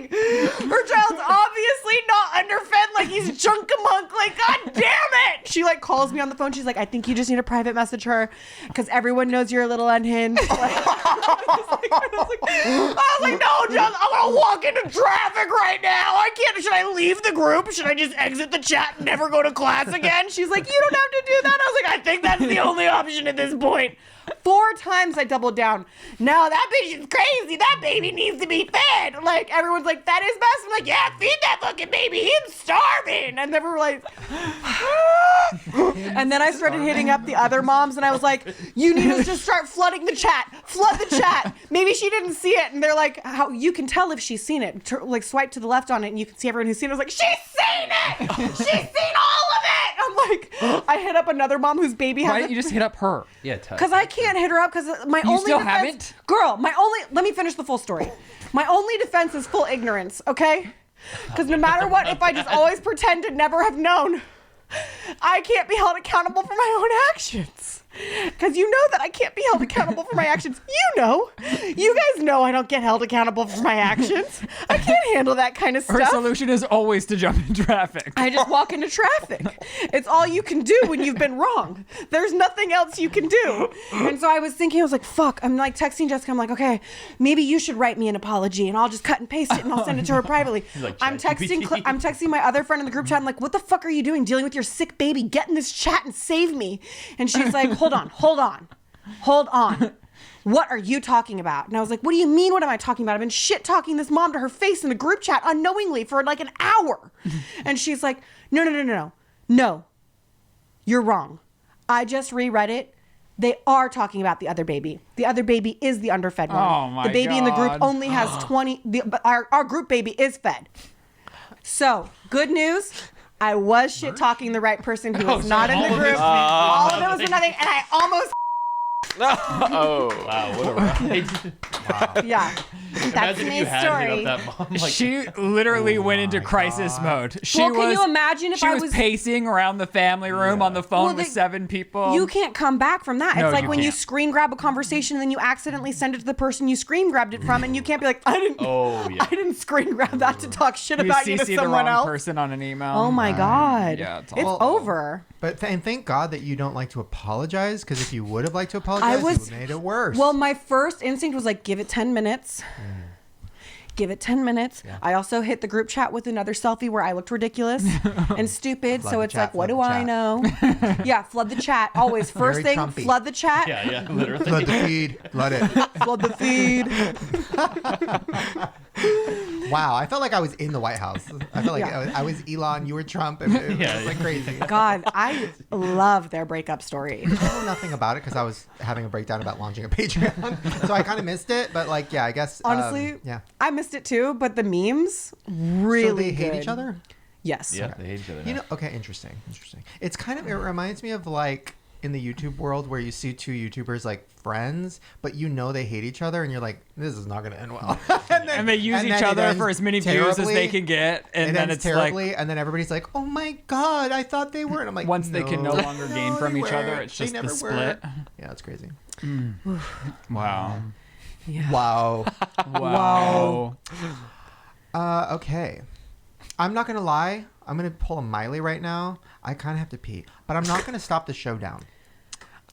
Her child's obviously not underfed like he's chunk-a-monk. Like, god damn it. She like calls me on the phone. She's like, I think you just need to private message her because everyone knows you're a little unhinged. I was like, no, John, I'm gonna walk into traffic right now. I can't. Should I leave the group? Should I just exit the chat and never go to class again? She's like, you don't have to do that. I was like, I think that's the only option at this point. 4 times I doubled down. No, that bitch is crazy. That baby needs to be fed. Like, everyone's like, that is best. I'm like, yeah, feed that fucking baby. He's starving. And then we were like, and then I started hitting up the other moms and I was like, you need to just start flooding the chat. Flood the chat. Maybe she didn't see it. And they're like, how you can tell if she's seen it. Like, swipe to the left on it and you can see everyone who's seen it. I was like, she's seen it. She's seen all of it. I'm like, I hit up another mom whose baby has Why didn't you just hit up her? Yeah, because I can't hit her up because my only still defense, haven't? Girl, let me finish the full story. My only defense is full ignorance, okay? Because no matter what, if I just always pretend to never have known, I can't be held accountable for my own actions. Because you know that I can't be held accountable for my actions. You know. You guys know I don't get held accountable for my actions. I can't handle that kind of Her stuff. solution is always to jump in traffic. I just walk into traffic. It's all you can do when you've been wrong. There's nothing else you can do. And so I was thinking, I was like, fuck. I'm like texting Jessica. I'm like, okay, maybe you should write me an apology and I'll just cut and paste it and I'll send it to her privately. Like I'm texting my other friend in the group chat. I'm like, what the fuck are you doing? Dealing with your sick baby? Get in this chat and save me. And she's like, hold on. What are you talking about? And I was like, what do you mean? What am I talking about? I've been shit talking this mom to her face in the group chat unknowingly for like an hour. And she's like, no, you're wrong. I just reread it. They are talking about the other baby. The other baby is the underfed one. Oh my The baby in the group God. only has 20. Our group baby is fed. So good news. I was shit talking the right person who was not in the group. All of it was for nothing, and I almost. Oh. Wow, what a ride. Yeah, that's Imagine if my you had story. hit up that mom. Like, She literally went into crisis mode. Well, can you imagine if she I was was- pacing around the family room on the phone Well, with 7 people? You can't come back from that. No, It's like you when you can't. screen grab a conversation and then you accidentally send it to the person you screen grabbed it from, and you can't be like, I didn't screen grab that to talk shit You about you to CC the someone wrong else. person on an email. Oh my god. Yeah, it's it's awful. over. But and thank God that you don't like to apologize, because if you would have liked to apologize, you would have made it worse. Well, my first instinct was like, give it 10 minutes. Give it 10 minutes. Yeah. I also hit the group chat with another selfie where I looked ridiculous and stupid. Flood So the it's chat, like, what flood do the I chat. know? Yeah, flood the chat. Always. First Very thing, Trumpy. flood the chat. yeah, literally. flood the feed, flood it. Flood the feed. Wow, I felt like I was in the White House. I felt like Yeah. I was Elon, you were Trump, and it was like crazy. God, I love their breakup story. I know nothing about it because I was having a breakdown about launching a Patreon, so I kind of missed it. But like, yeah, I guess Honestly, yeah. I missed it too, but the memes really So they hate good. each other. Yes. Yeah, they hate each other. You know, okay, interesting. It's kind of, it reminds me of like in the YouTube world where you see 2 YouTubers like friends, but you know they hate each other, and you're like, this is not going to end well. And they use and each then it other ends for as many views as terribly. they can get. And It then ends it's terribly, like, and then everybody's like, "Oh my god, I thought they were." And I'm like, once they can no longer gain from they each other, weren't. it's They just the never split. were. Yeah, that's crazy. Wow. Yeah. Wow. Wow. Okay. I'm not gonna lie. I'm gonna pull a Miley right now. I kind of have to pee, but I'm not gonna stop the showdown.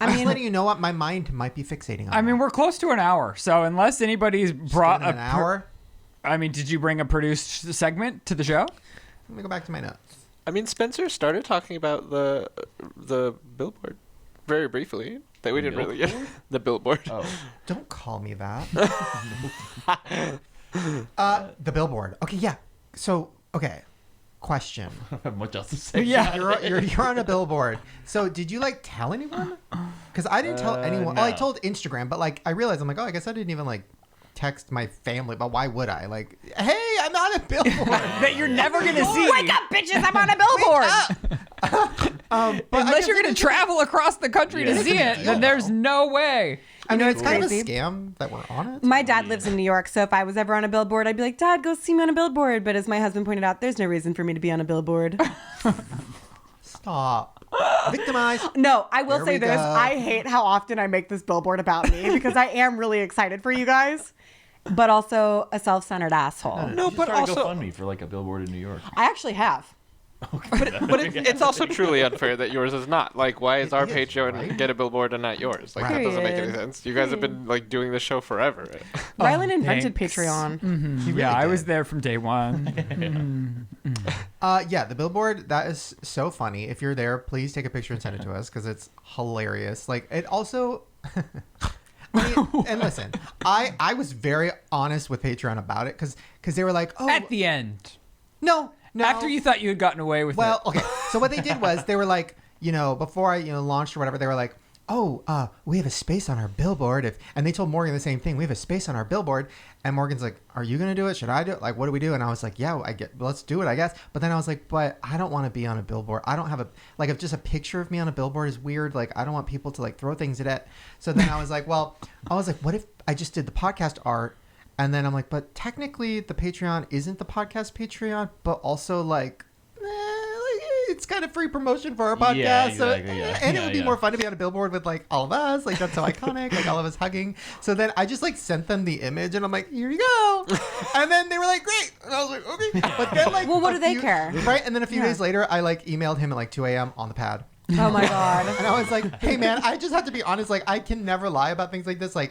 I'm just letting you know what my mind might be fixating on. I mean, we're close to an hour, so unless anybody's brought an hour. I mean, did you bring a produced segment to the show? Let me go back to my notes. I mean, Spencer started talking about the Billboard very briefly. That we didn't really. The Billboard. Oh, Don't call me that. The Billboard. Okay, yeah. So, okay. Question. I don't have much else to say. Yeah. You're on a billboard. So did you like tell anyone? Because I didn't tell anyone. no. Well, I told Instagram, but like I realized I'm like, oh, I guess I didn't even like text my family. But why would I? Like, hey, I'm on a billboard. That you're never going to see. Wake up, bitches! I'm on a billboard. But I Unless guess you're it going is to travel across the country to Yeah. see it, deal, then there's though. no way. I mean, it's it's kind crazy. of a scam that we're on it. My dad lives in New York, so if I was ever on a billboard, I'd be like, Dad, go see me on a billboard. But as my husband pointed out, there's no reason for me to be on a billboard. Stop. Victimize. No, I will There say we this. go. I hate how often I make this billboard about me because I am really excited for you guys, but also a self-centered asshole. No, but Start a also, GoFundMe for like a billboard in New York. I actually have. but it's also truly unfair that yours is not. Like, why is our is, Patreon right? get a billboard and not yours? Like, Right. that doesn't make any Period. sense. You guys have been like doing this show forever. Rylan invented thanks. Patreon. He really Yeah, I did. was there from day one. Yeah, the billboard, that is so funny. If you're there, please take a picture and send it to us because it's hilarious. Like, it also... I mean, and listen, I was very honest with Patreon about it because they were like, oh... At the end. No. After you thought you had gotten away with Well, it. okay. So what they did was they were like, before I launched or whatever, they were like, oh, we have a space on our billboard. And they told Morgan the same thing. We have a space on our billboard. And Morgan's like, are you going to do it? Should I do it? Like, what do we do? And I was like, yeah, let's do it, I guess. But then I was like, but I don't want to be on a billboard. I don't have if just a picture of me on a billboard is weird. Like, I don't want people to like throw things at it. So then I was like, what if I just did the podcast art? And then I'm like, but technically the Patreon isn't the podcast Patreon, but also like it's kind of free promotion for our podcast. Yeah, exactly, yeah. And it would be Yeah. more fun to be on a billboard with like all of us. Like that's so iconic, like all of us hugging. So then I just like sent them the image and I'm like, here you go. And then they were like, great. And I was like, okay. But then like, Well, what a do they few- care? Right. And then a few Yeah. days later, I like emailed him at like 2 a.m. on the pad. Oh my God. And I was like, hey man, I just have to be honest. Like I can never lie about things like this. Like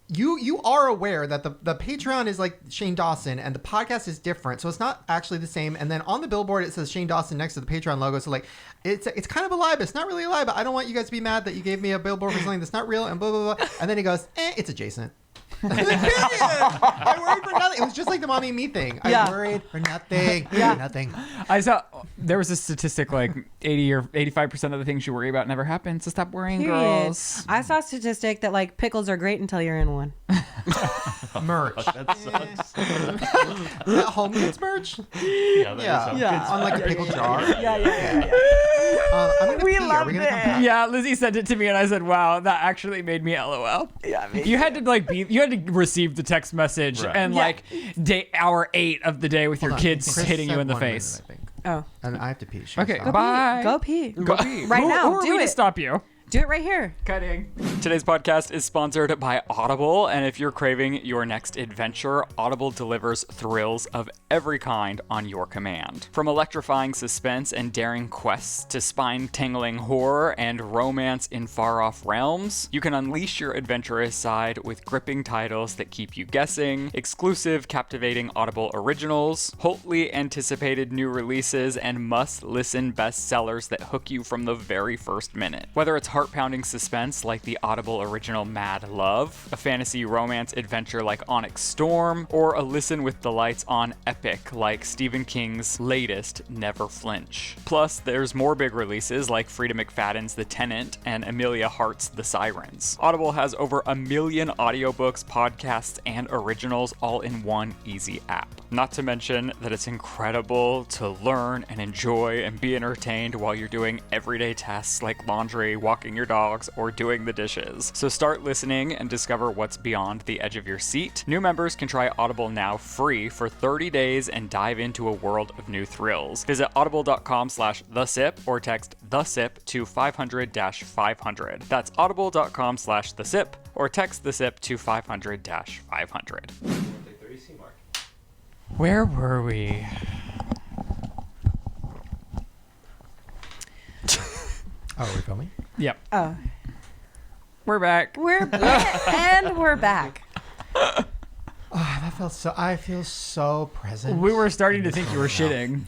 you are aware that the Patreon is like Shane Dawson and the podcast is different. So it's not actually the same. And then on the billboard, it says Shane Dawson next to the Patreon logo. So like it's kind of a lie, but it's not really a lie. But I don't want you guys to be mad that you gave me a billboard for something that's not real and blah, blah, blah. And then he goes, it's adjacent. I worried for nothing. It was just like the mommy and me thing. Yeah. I worried for nothing. Yeah. Nothing. I saw there was a statistic like 80 or 85% of the things you worry about never happen. So stop worrying, Period. girls. I saw a statistic that like pickles are great until you're in one. Merch. That sucks. That home goods merch? Yeah, that Yeah. sounds Yeah. On like a pickle jar. Yeah. I'm gonna We pee. Are loved we gonna come it. back? Yeah, Lizzie sent it to me and I said, wow, that actually made me LOL. Yeah. You had to receive the text message Right. and Yeah. like hour 8 of the day with your Hold on. kids Chris hitting you said in the 1 face. minute, I think. Oh. And I have to pee. Okay, Stop. bye. Go pee. Go pee. Right now, Who are do we to it. stop you? Do it right here. Cutting. Today's podcast is sponsored by Audible, and if you're craving your next adventure, Audible delivers thrills of every kind on your command. From electrifying suspense and daring quests to spine-tingling horror and romance in far-off realms, you can unleash your adventurous side with gripping titles that keep you guessing, exclusive, captivating Audible originals, hotly anticipated new releases, and must-listen bestsellers that hook you from the very first minute. Whether it's heart-pounding suspense like the Audible original Mad Love, a fantasy romance adventure like Onyx Storm, or a listen with delights on epic like Stephen King's latest Never Flinch. Plus, there's more big releases like Frida McFadden's The Tenant and Amelia Hart's The Sirens. Audible has over 1 million audiobooks, podcasts, and originals all in one easy app. Not to mention that it's incredible to learn and enjoy and be entertained while you're doing everyday tasks like laundry, walking your dogs, or doing the dishes. So start listening and discover what's beyond the edge of your seat. New members can try Audible now free for 30 days and dive into a world of new thrills. Visit audible.com/thesip or text thesip to 500-500. That's audible.com/thesip or text thesip to 500-500. Where were we? Oh, we're filming? Yep. Oh. We're back. We're back. And we're back. Oh, that felt so. I feel so present. We were starting to think you were shitting.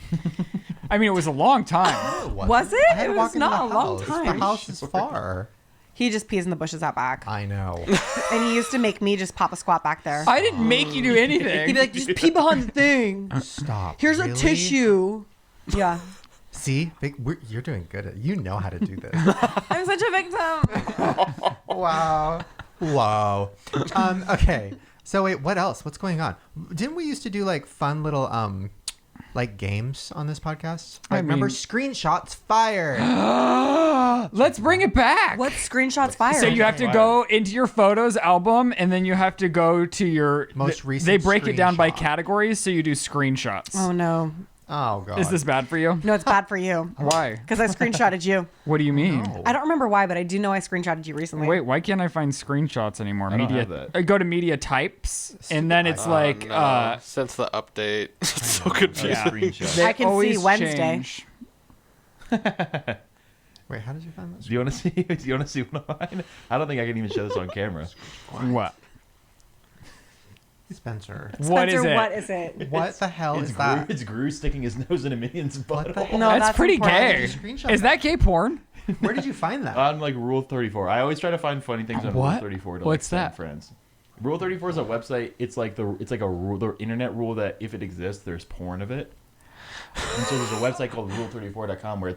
I mean, it was a long time. Was it? I had to It walk was into not the a long house. time. The house is far. He just pees in the bushes out back. I know. And he used to make me just pop a squat back there. I didn't make you do anything. He'd be like, just pee behind the thing. Stop. Here's Really? a tissue. Yeah. See, you're doing good. You know how to do this. I'm such a victim. Wow. Wow. Okay. So wait, what else? What's going on? Didn't we used to do like fun little like games on this podcast? I I remember mean- screenshots fired. Let's bring it back. What screenshots fired? So you have to go into your photos album, and then you have to go to your Most recent They break it down by screenshot. categories, so you do screenshots. Oh no. Oh god. Is this bad for you? No, it's bad for you. Why? Because I screenshotted you. What do you mean? I don't remember why, but I do know I screenshotted you recently. Wait, why can't I find screenshots anymore? I don't media. have that. I go to media types, and then it's like No, since the update, it's so confusing. yeah. Screenshot. they I can see always Wednesday. change. Wait, how did you find this? Do you want to see? Do you want to see what mine? I don't think I can even show this on camera. What? Spencer. What is Spencer, it? what is it? What the hell It's is that? It's Gru sticking his nose in a minion's butt. the hell? No, That's pretty important. gay. Why did you screenshot Is that gay porn? Where did you find that? On like Rule 34. I always try to find funny things on Rule What? 34 to What's like that? send friends. Rule 34 is a website. It's like a rule, the internet rule that if it exists, there's porn of it. And so there's a website called rule34.com where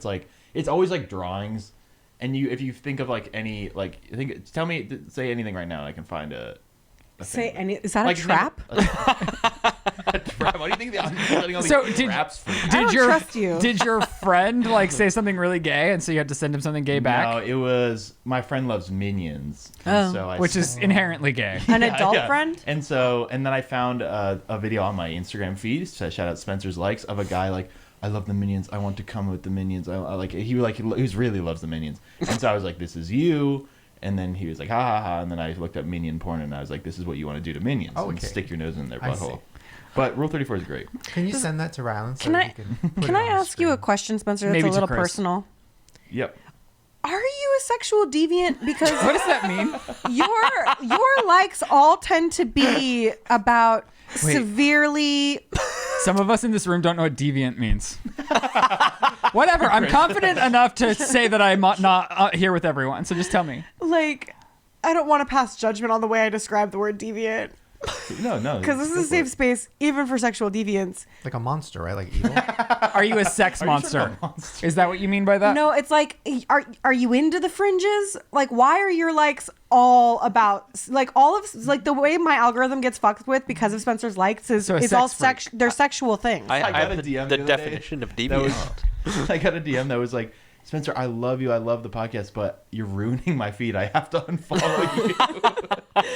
it's always like drawings, and if you think of like any say anything right now, and I can find a Say thing. any? Is that Like, a trap? A trap. Why do you think I'm setting all these So did- traps for? I don't trust you. Did your friend like say something really gay, and so you had to send him something gay back, No, it was my friend loves Minions, Oh. and so I which is inherently gay. An adult friend? And then I found a video on my Instagram feed. So shout out Spencer's Likes of a guy like, I love the Minions. I want to come with the Minions. I like he really loves the Minions. And so I was like, this is you. And then he was like, ha ha ha. And then I looked up Minion porn, and I was like, this is what you want to do to Minions. Oh, And okay. stick your nose in their I see. butthole. But Rule 34 is great. Can you send that to Rylan? So Can I- he can put Can it I on the ask you a screen? question, Spencer? That's Maybe a to little Chris. personal. Yep. Are you a sexual deviant? Because What does that mean? your likes all tend to be about Wait. severely. Some of us in this room don't know what deviant means. Whatever. I'm confident enough to say that I'm not here with everyone. So just tell me. Like, I don't want to pass judgment on the way I describe the word deviant. No. Because this is go a for safe it. space, even for sexual deviants. Like a monster, right? Like evil. Are you a sex monster? Is that what you mean by that? No, it's like, are you into the fringes? Like, why are your likes all about, like, all of, like, the way my algorithm gets fucked with because of Spencer's likes is So a it's all sex freak. they're sexual things. I got have a the, DM the the other day definition of That deviant. was, I got a DM that was like, Spencer, I love you. I love the podcast, but you're ruining my feed. I have to unfollow you.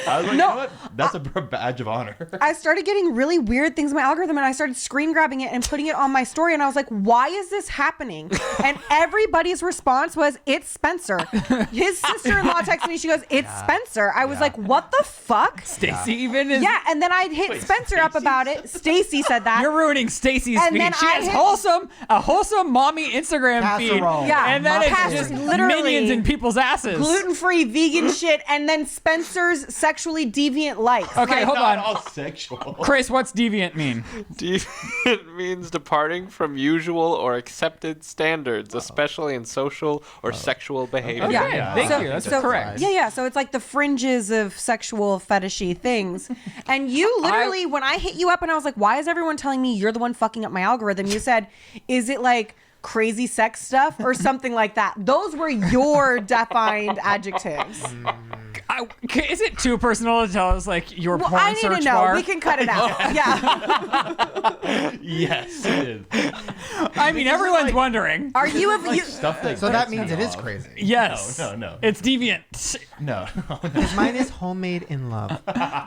I was like, you know what? That's a badge of honor. I started getting really weird things in my algorithm, and I started screen grabbing it and putting it on my story, and I was like, why is this happening? And everybody's response was, it's Spencer. His sister-in-law texted me, she goes, it's Spencer. I was like, what the fuck? Stacy even is. Yeah, and then I hit Spencer up Stacey about it. Stacy said that. You're ruining Stacy's And then feed. She I has hit- a wholesome mommy Instagram feed. Casserole. Yeah, And then it's Cass- just literally minions in people's asses. gluten-free vegan shit, and then Spencer's sexually deviant likes. Okay, hold Not on. all sexual. Chris, what's deviant mean? Deviant means departing from usual or accepted standards, especially in social or sexual behavior. Okay, Yeah. thank So- you. That's so- correct. Yeah. So it's like the fringes of sexual fetishy things. And you literally, when I hit you up and I was like, why is everyone telling me you're the one fucking up my algorithm? You said, is it like crazy sex stuff or something like that? Those were your defined adjectives. Is it too personal to tell us like your Well, porn I need search to know. bar? We can cut it out. Yeah. Yes, it is. I mean, everyone's wondering. Are you a you? Stuff that So that cracks means me it is up. crazy. Yes. No. It's deviant. No. Because mine is homemade in love.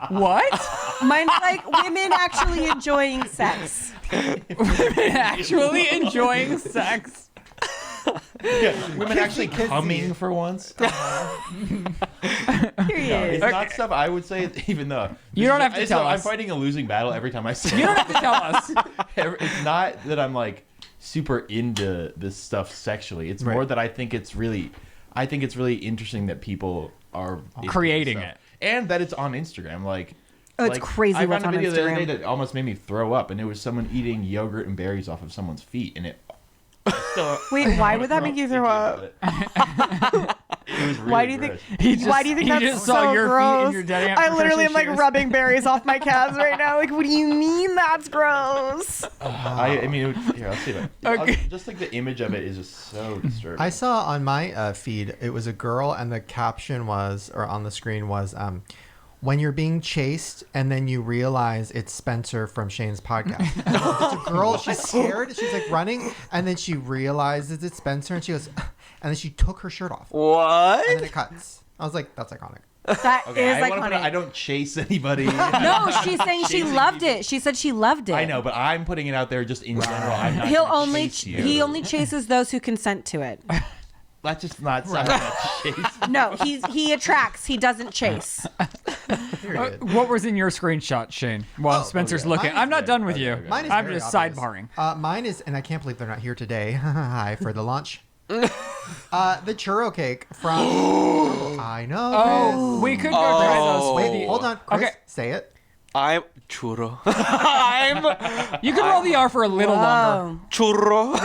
What? Mine's like women actually enjoying sex. Actually enjoying sex. Women actually coming for once. Period. It's not stuff I would say, even though You don't have to it's tell not- I'm us. fighting a losing battle every time I say You it. don't have to tell us. It's not that I'm like super into this stuff sexually. It's more Right. that I think it's really interesting that people are into Creating this stuff. it. And that it's on Instagram. Oh, it's crazy I what's found a on video the other Instagram. day that almost made me throw up, and it was someone eating yogurt and berries off of someone's feet, and it. Wait, why would that make you throw up? It was really Why do you gross. think? Why do you think he that's just so saw your gross? feet in your dead aunt I literally am Patricia like shoes. rubbing berries off my calves right now. Like, what do you mean that's gross? I mean, here, I'll see it. Okay. Just like the image of it is just so disturbing. I saw on my feed, it was a girl, and the caption was, or on the screen was, when you're being chased and then you realize it's Spencer from Shane's podcast. It's a girl, she's scared, she's like running, and then she realizes it's Spencer and she goes, and then she took her shirt off. What? And then it cuts. I was like, that's iconic. That is I don't chase anybody. No, she's saying she loved it. She said she loved it. I know, but I'm putting it out there just in general. I'm not He'll gonna only chase you. he only chases those who consent to it. That's just not something that chase. No, he attracts. He doesn't chase. Period. What was in your screenshot, Shane? While Spencer's okay. looking. Mine is I'm not good. done with you. Okay. Mine is I'm very just obvious. sidebarring. Mine is, and I can't believe they're not here today. Hi for the lunch. The churro cake from. I know. Oh, we could go try those. Oh. with Wait, the- hold on. Chris, Okay. say it. I'm churro. I'm You can roll the R for a little longer. Oh. churro.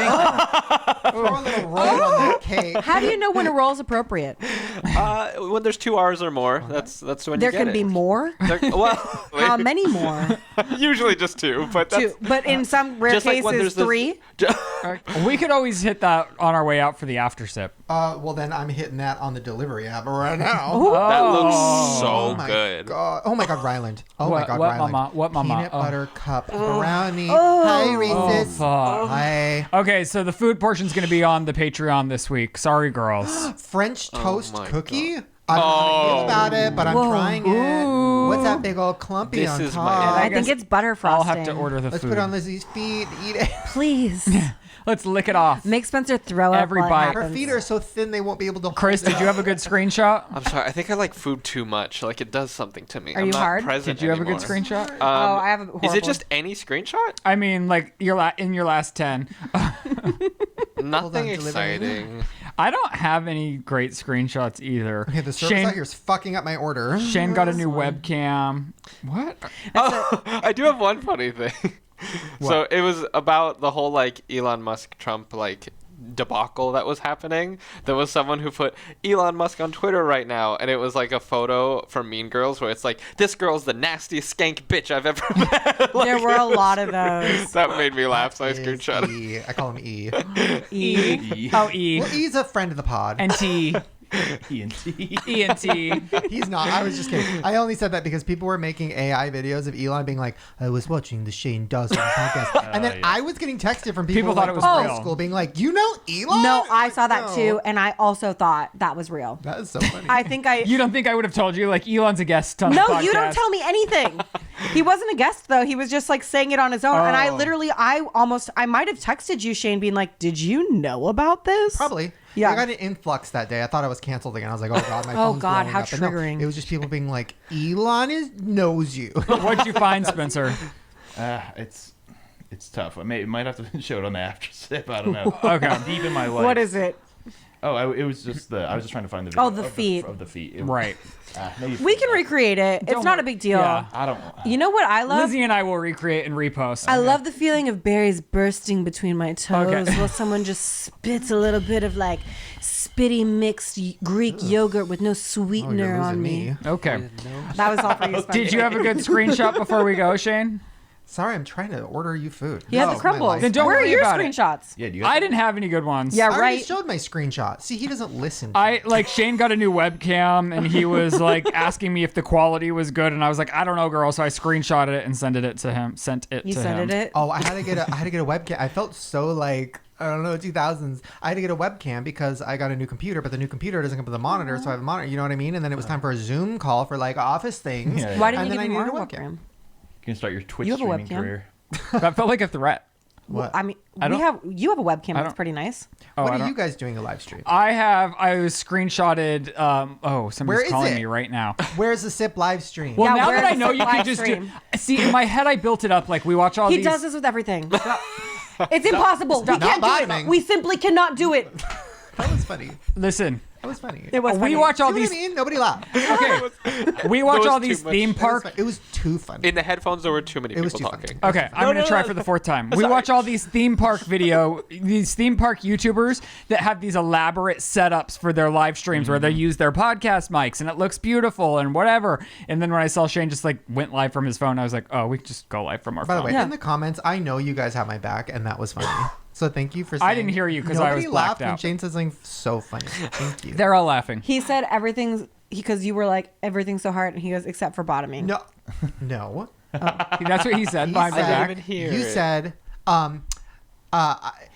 Throw a little roll on that cake. How do you know when a roll is appropriate? When there's 2 hours or more, that's when There you get can be it. more. Well, How many more? usually just 2, but that's Two. But in some rare just like when cases, there's this- 3. We could always hit that on our way out for the after sip. Well, then I'm hitting that on the delivery app right now. That looks Oh. so my good. God. Oh my God, Ryland. Oh What- my God, what, Ryland. mama? What, mama? Peanut Oh. butter cup brownie. Hi, Reese's. Fuck. Hi. Okay, so the food portion's going to be on the Patreon this week. Sorry, girls. French toast my cookie. I don't know how to feel about it, but I'm trying it. What's that big old clumpy This on is top? my- I think it's butter frosting. I'll have to order the Let's food. put it on Lizzie's feet. Eat it. Please Let's lick it off. make Spencer throw up. Every while it bite. Her happens. feet are so thin they won't be able to. Chris, did you have a good screenshot? I'm sorry. I think I like food too much. Like it does something to me. Are I'm you not hard? present Did you have a good anymore. screenshot? Oh, I have a horrible. Is it just any screenshot? I mean, like in your last 10. Nothing delivering. exciting. I don't have any great screenshots either. Okay, the service out here is fucking up my order. Shane got a new webcam. What? Oh, I do have one funny thing. So it was about the whole like Elon Musk Trump like debacle that was happening. There was someone who put Elon Musk on Twitter right now, and it was like a photo from Mean Girls where it's like, this girl's the nastiest skank bitch I've ever met. Like, There were a lot of those. that made me laugh, so I Is screenshot it. E. I call him E. E. Oh, E. Well, E's a friend of the pod. And T. ENT. E and T. He's not. I was just kidding. I only said that because people were making AI videos of Elon being like, I was watching the Shane Dawson podcast. And then yeah. I was getting texted from People people, thought like it was from real. high school being like, you know Elon? No, I Like, saw that no. too, and I also thought that was real. That is so funny. I think I. You don't think I would have told you? Like, Elon's a guest on the No, podcast. you don't tell me anything. He wasn't a guest though. He was just like saying it on his own. And I Oh. literally, I might have texted you, Shane, being like, "Did you know about this?" Probably. Yeah. I got an influx that day. I thought I was canceled again. I was like, oh God, my Oh, phone's God, blowing how up. And no, triggering. it was just people being like, Elon knows you. What'd you find, Spencer? It's tough. I might have to show it on the after sip. I don't know. Okay. I'm deep in my life. What is it? Oh, it was just I was just trying to find the video Oh, the of feet. of the feet. Right. Maybe We can recreate it. It's Don't not a worry. big deal. Yeah. I don't. You know what I love? Lizzie and I will recreate and repost. I love the feeling of berries bursting between my toes Okay. while someone just spits a little bit of like spitty mixed Greek yogurt with no Oh, sweetener you're on losing me. me. Okay. That was all for you, Spencer. Did you have a good screenshot before we go, Shane? Sorry, I'm trying to order you food. You had No, the my crumbles. life. Then don't Where are worry your about it. screenshots? Yeah, do you I didn't have any good ones. Yeah, I already right. showed my screenshot. See, he doesn't listen. Shane got a new webcam and he was like asking me if the quality was good and I was like, I don't know, girl. So I screenshotted it and sent it to him. You to sent him. it. Oh, I had to get a webcam. I felt so like, I don't know, 2000s. I had to get a webcam because I got a new computer, but the new computer doesn't come with a monitor, so I have a monitor. You know what I mean? And then it was time for a Zoom call for like office things. Yeah, Why didn't And you then give I me needed more a webcam? You can start your Twitch You have a streaming webcam? career. That felt like a threat. What? I mean, I don't- you have a webcam I that's don't- pretty nice. Oh, What I are don't- you guys doing a live stream? I was screenshotted. Where Somebody's is calling it? me right now. Where's the SIP live stream? Well, Yeah, now where that I is know the you can live just stream? see in my head, I built it up like we watch all He these. does this with everything. It's impossible. We Not can't do bottoming. it. We simply cannot do it. That was funny. Listen, That was funny. It was we funny. watch all See what these. I mean? Nobody laughed. Okay, we watch was all too these much. theme It was park. fun. It was too funny. In the headphones, there were too many It was people too funny. talking. Okay, I'm gonna no, try no. for the fourth time. We Sorry. watch all these theme park these theme park YouTubers that have these elaborate setups for their live streams where they use their podcast mics and it looks beautiful and whatever. And then when I saw Shane just like went live from his phone, I was like, oh, we can just go live from our By the phone. way, Yeah. in the comments, I know you guys have my back, and that was funny. So thank you for saying. I didn't hear you 'cause I was Nobody blacked laughed when out. Shane said something so funny. Thank you. They're all laughing. He said everything's because you were like, everything's so hard, and he goes, except for bottoming. No. That's what he said behind my back. You said,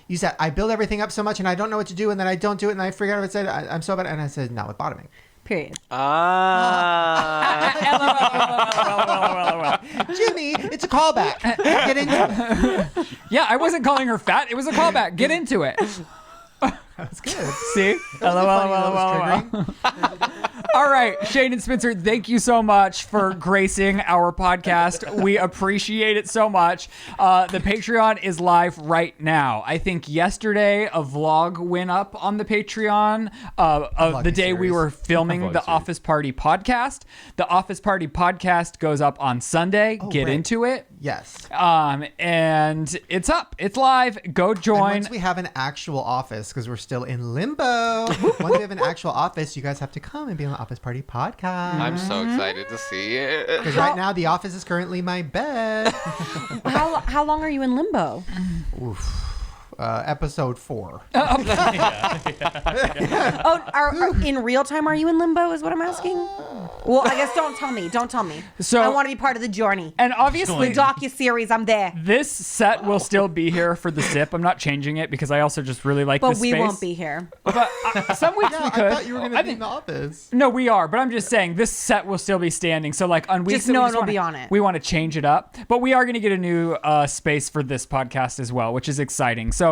you said, I build everything up so much and I don't know what to do, and then I don't do it, and I forget what I said. I'm so bad. And I said, not with bottoming. Period. Jimmy, it's a callback. Get into it. Yeah, I wasn't calling her fat. It was a callback. Get into it. That's good. See? It was funny, it was triggering. All right, Shane and Spencer, thank you so much for gracing our podcast. We appreciate it so much. The Patreon is live right now. I think yesterday a vlog went up on the Patreon of the day we were filming the Office Party podcast. The Office Party podcast goes up on Sunday. Get into it. Yes. And it's up. It's live. Go join. And once we have an actual office, because we're still in limbo, once we have an actual office, you guys have to come and be on the Office Party podcast. I'm so excited to see it. Because right now the office is currently my bed. How long are you in limbo? Episode 4. In real time, are you in limbo is what I'm asking? Well, I guess don't tell me. Don't tell me. So- I want to be part of the journey. And obviously, The docuseries, I'm there. this set will still be here for the sip. I'm not changing it because I also just really like But this we space. won't be here. But some weeks we I could. thought you were going to be in the office. No, we are, but I'm just saying this set will still be standing. So like on weeks Just that we no one will wanna- be on it. We want to change it up, but we are going to get a new space for this podcast as well, which is exciting. So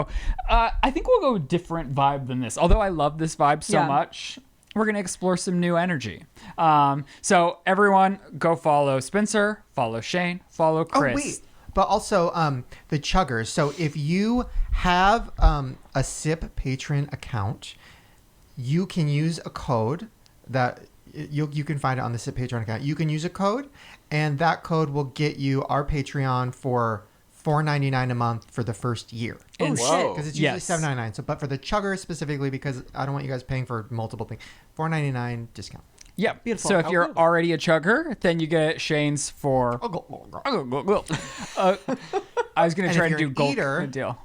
I think we'll go different vibe than this. Although I love this vibe so Yeah. much, we're going to explore some new energy. So everyone, go follow Spencer, follow Shane, follow Chris. Oh, wait. But also the chuggers. So if you have a SIP patron account, you can use a code that you can find it on the SIP Patreon account. You can use a code, and that code will get you our Patreon for $4.99 a month for the first year. And Whoa. Because it's usually Yes. $7.99. So, but for the chuggers specifically, because I don't want you guys paying for multiple things, $4.99 discount. Yeah. Beautiful. So if you're already a chugger, then you get Shane's for. I was going to And try if to do you're an gold ever- deal.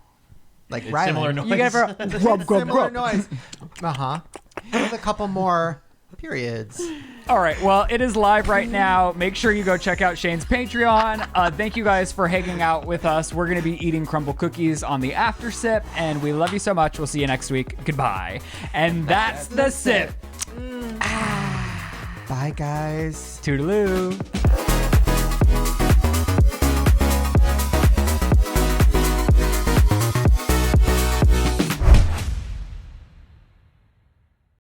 Like It's Rylan. similar noise. You get for Similar noise. With a couple more periods. All right. Well, it is live right now. Make sure you go check out Shane's Patreon. Thank you guys for hanging out with us. We're going to be eating crumble cookies on the after sip, and we love you so much. We'll see you next week. Goodbye. And that's the sip. Bye, guys. Toodaloo.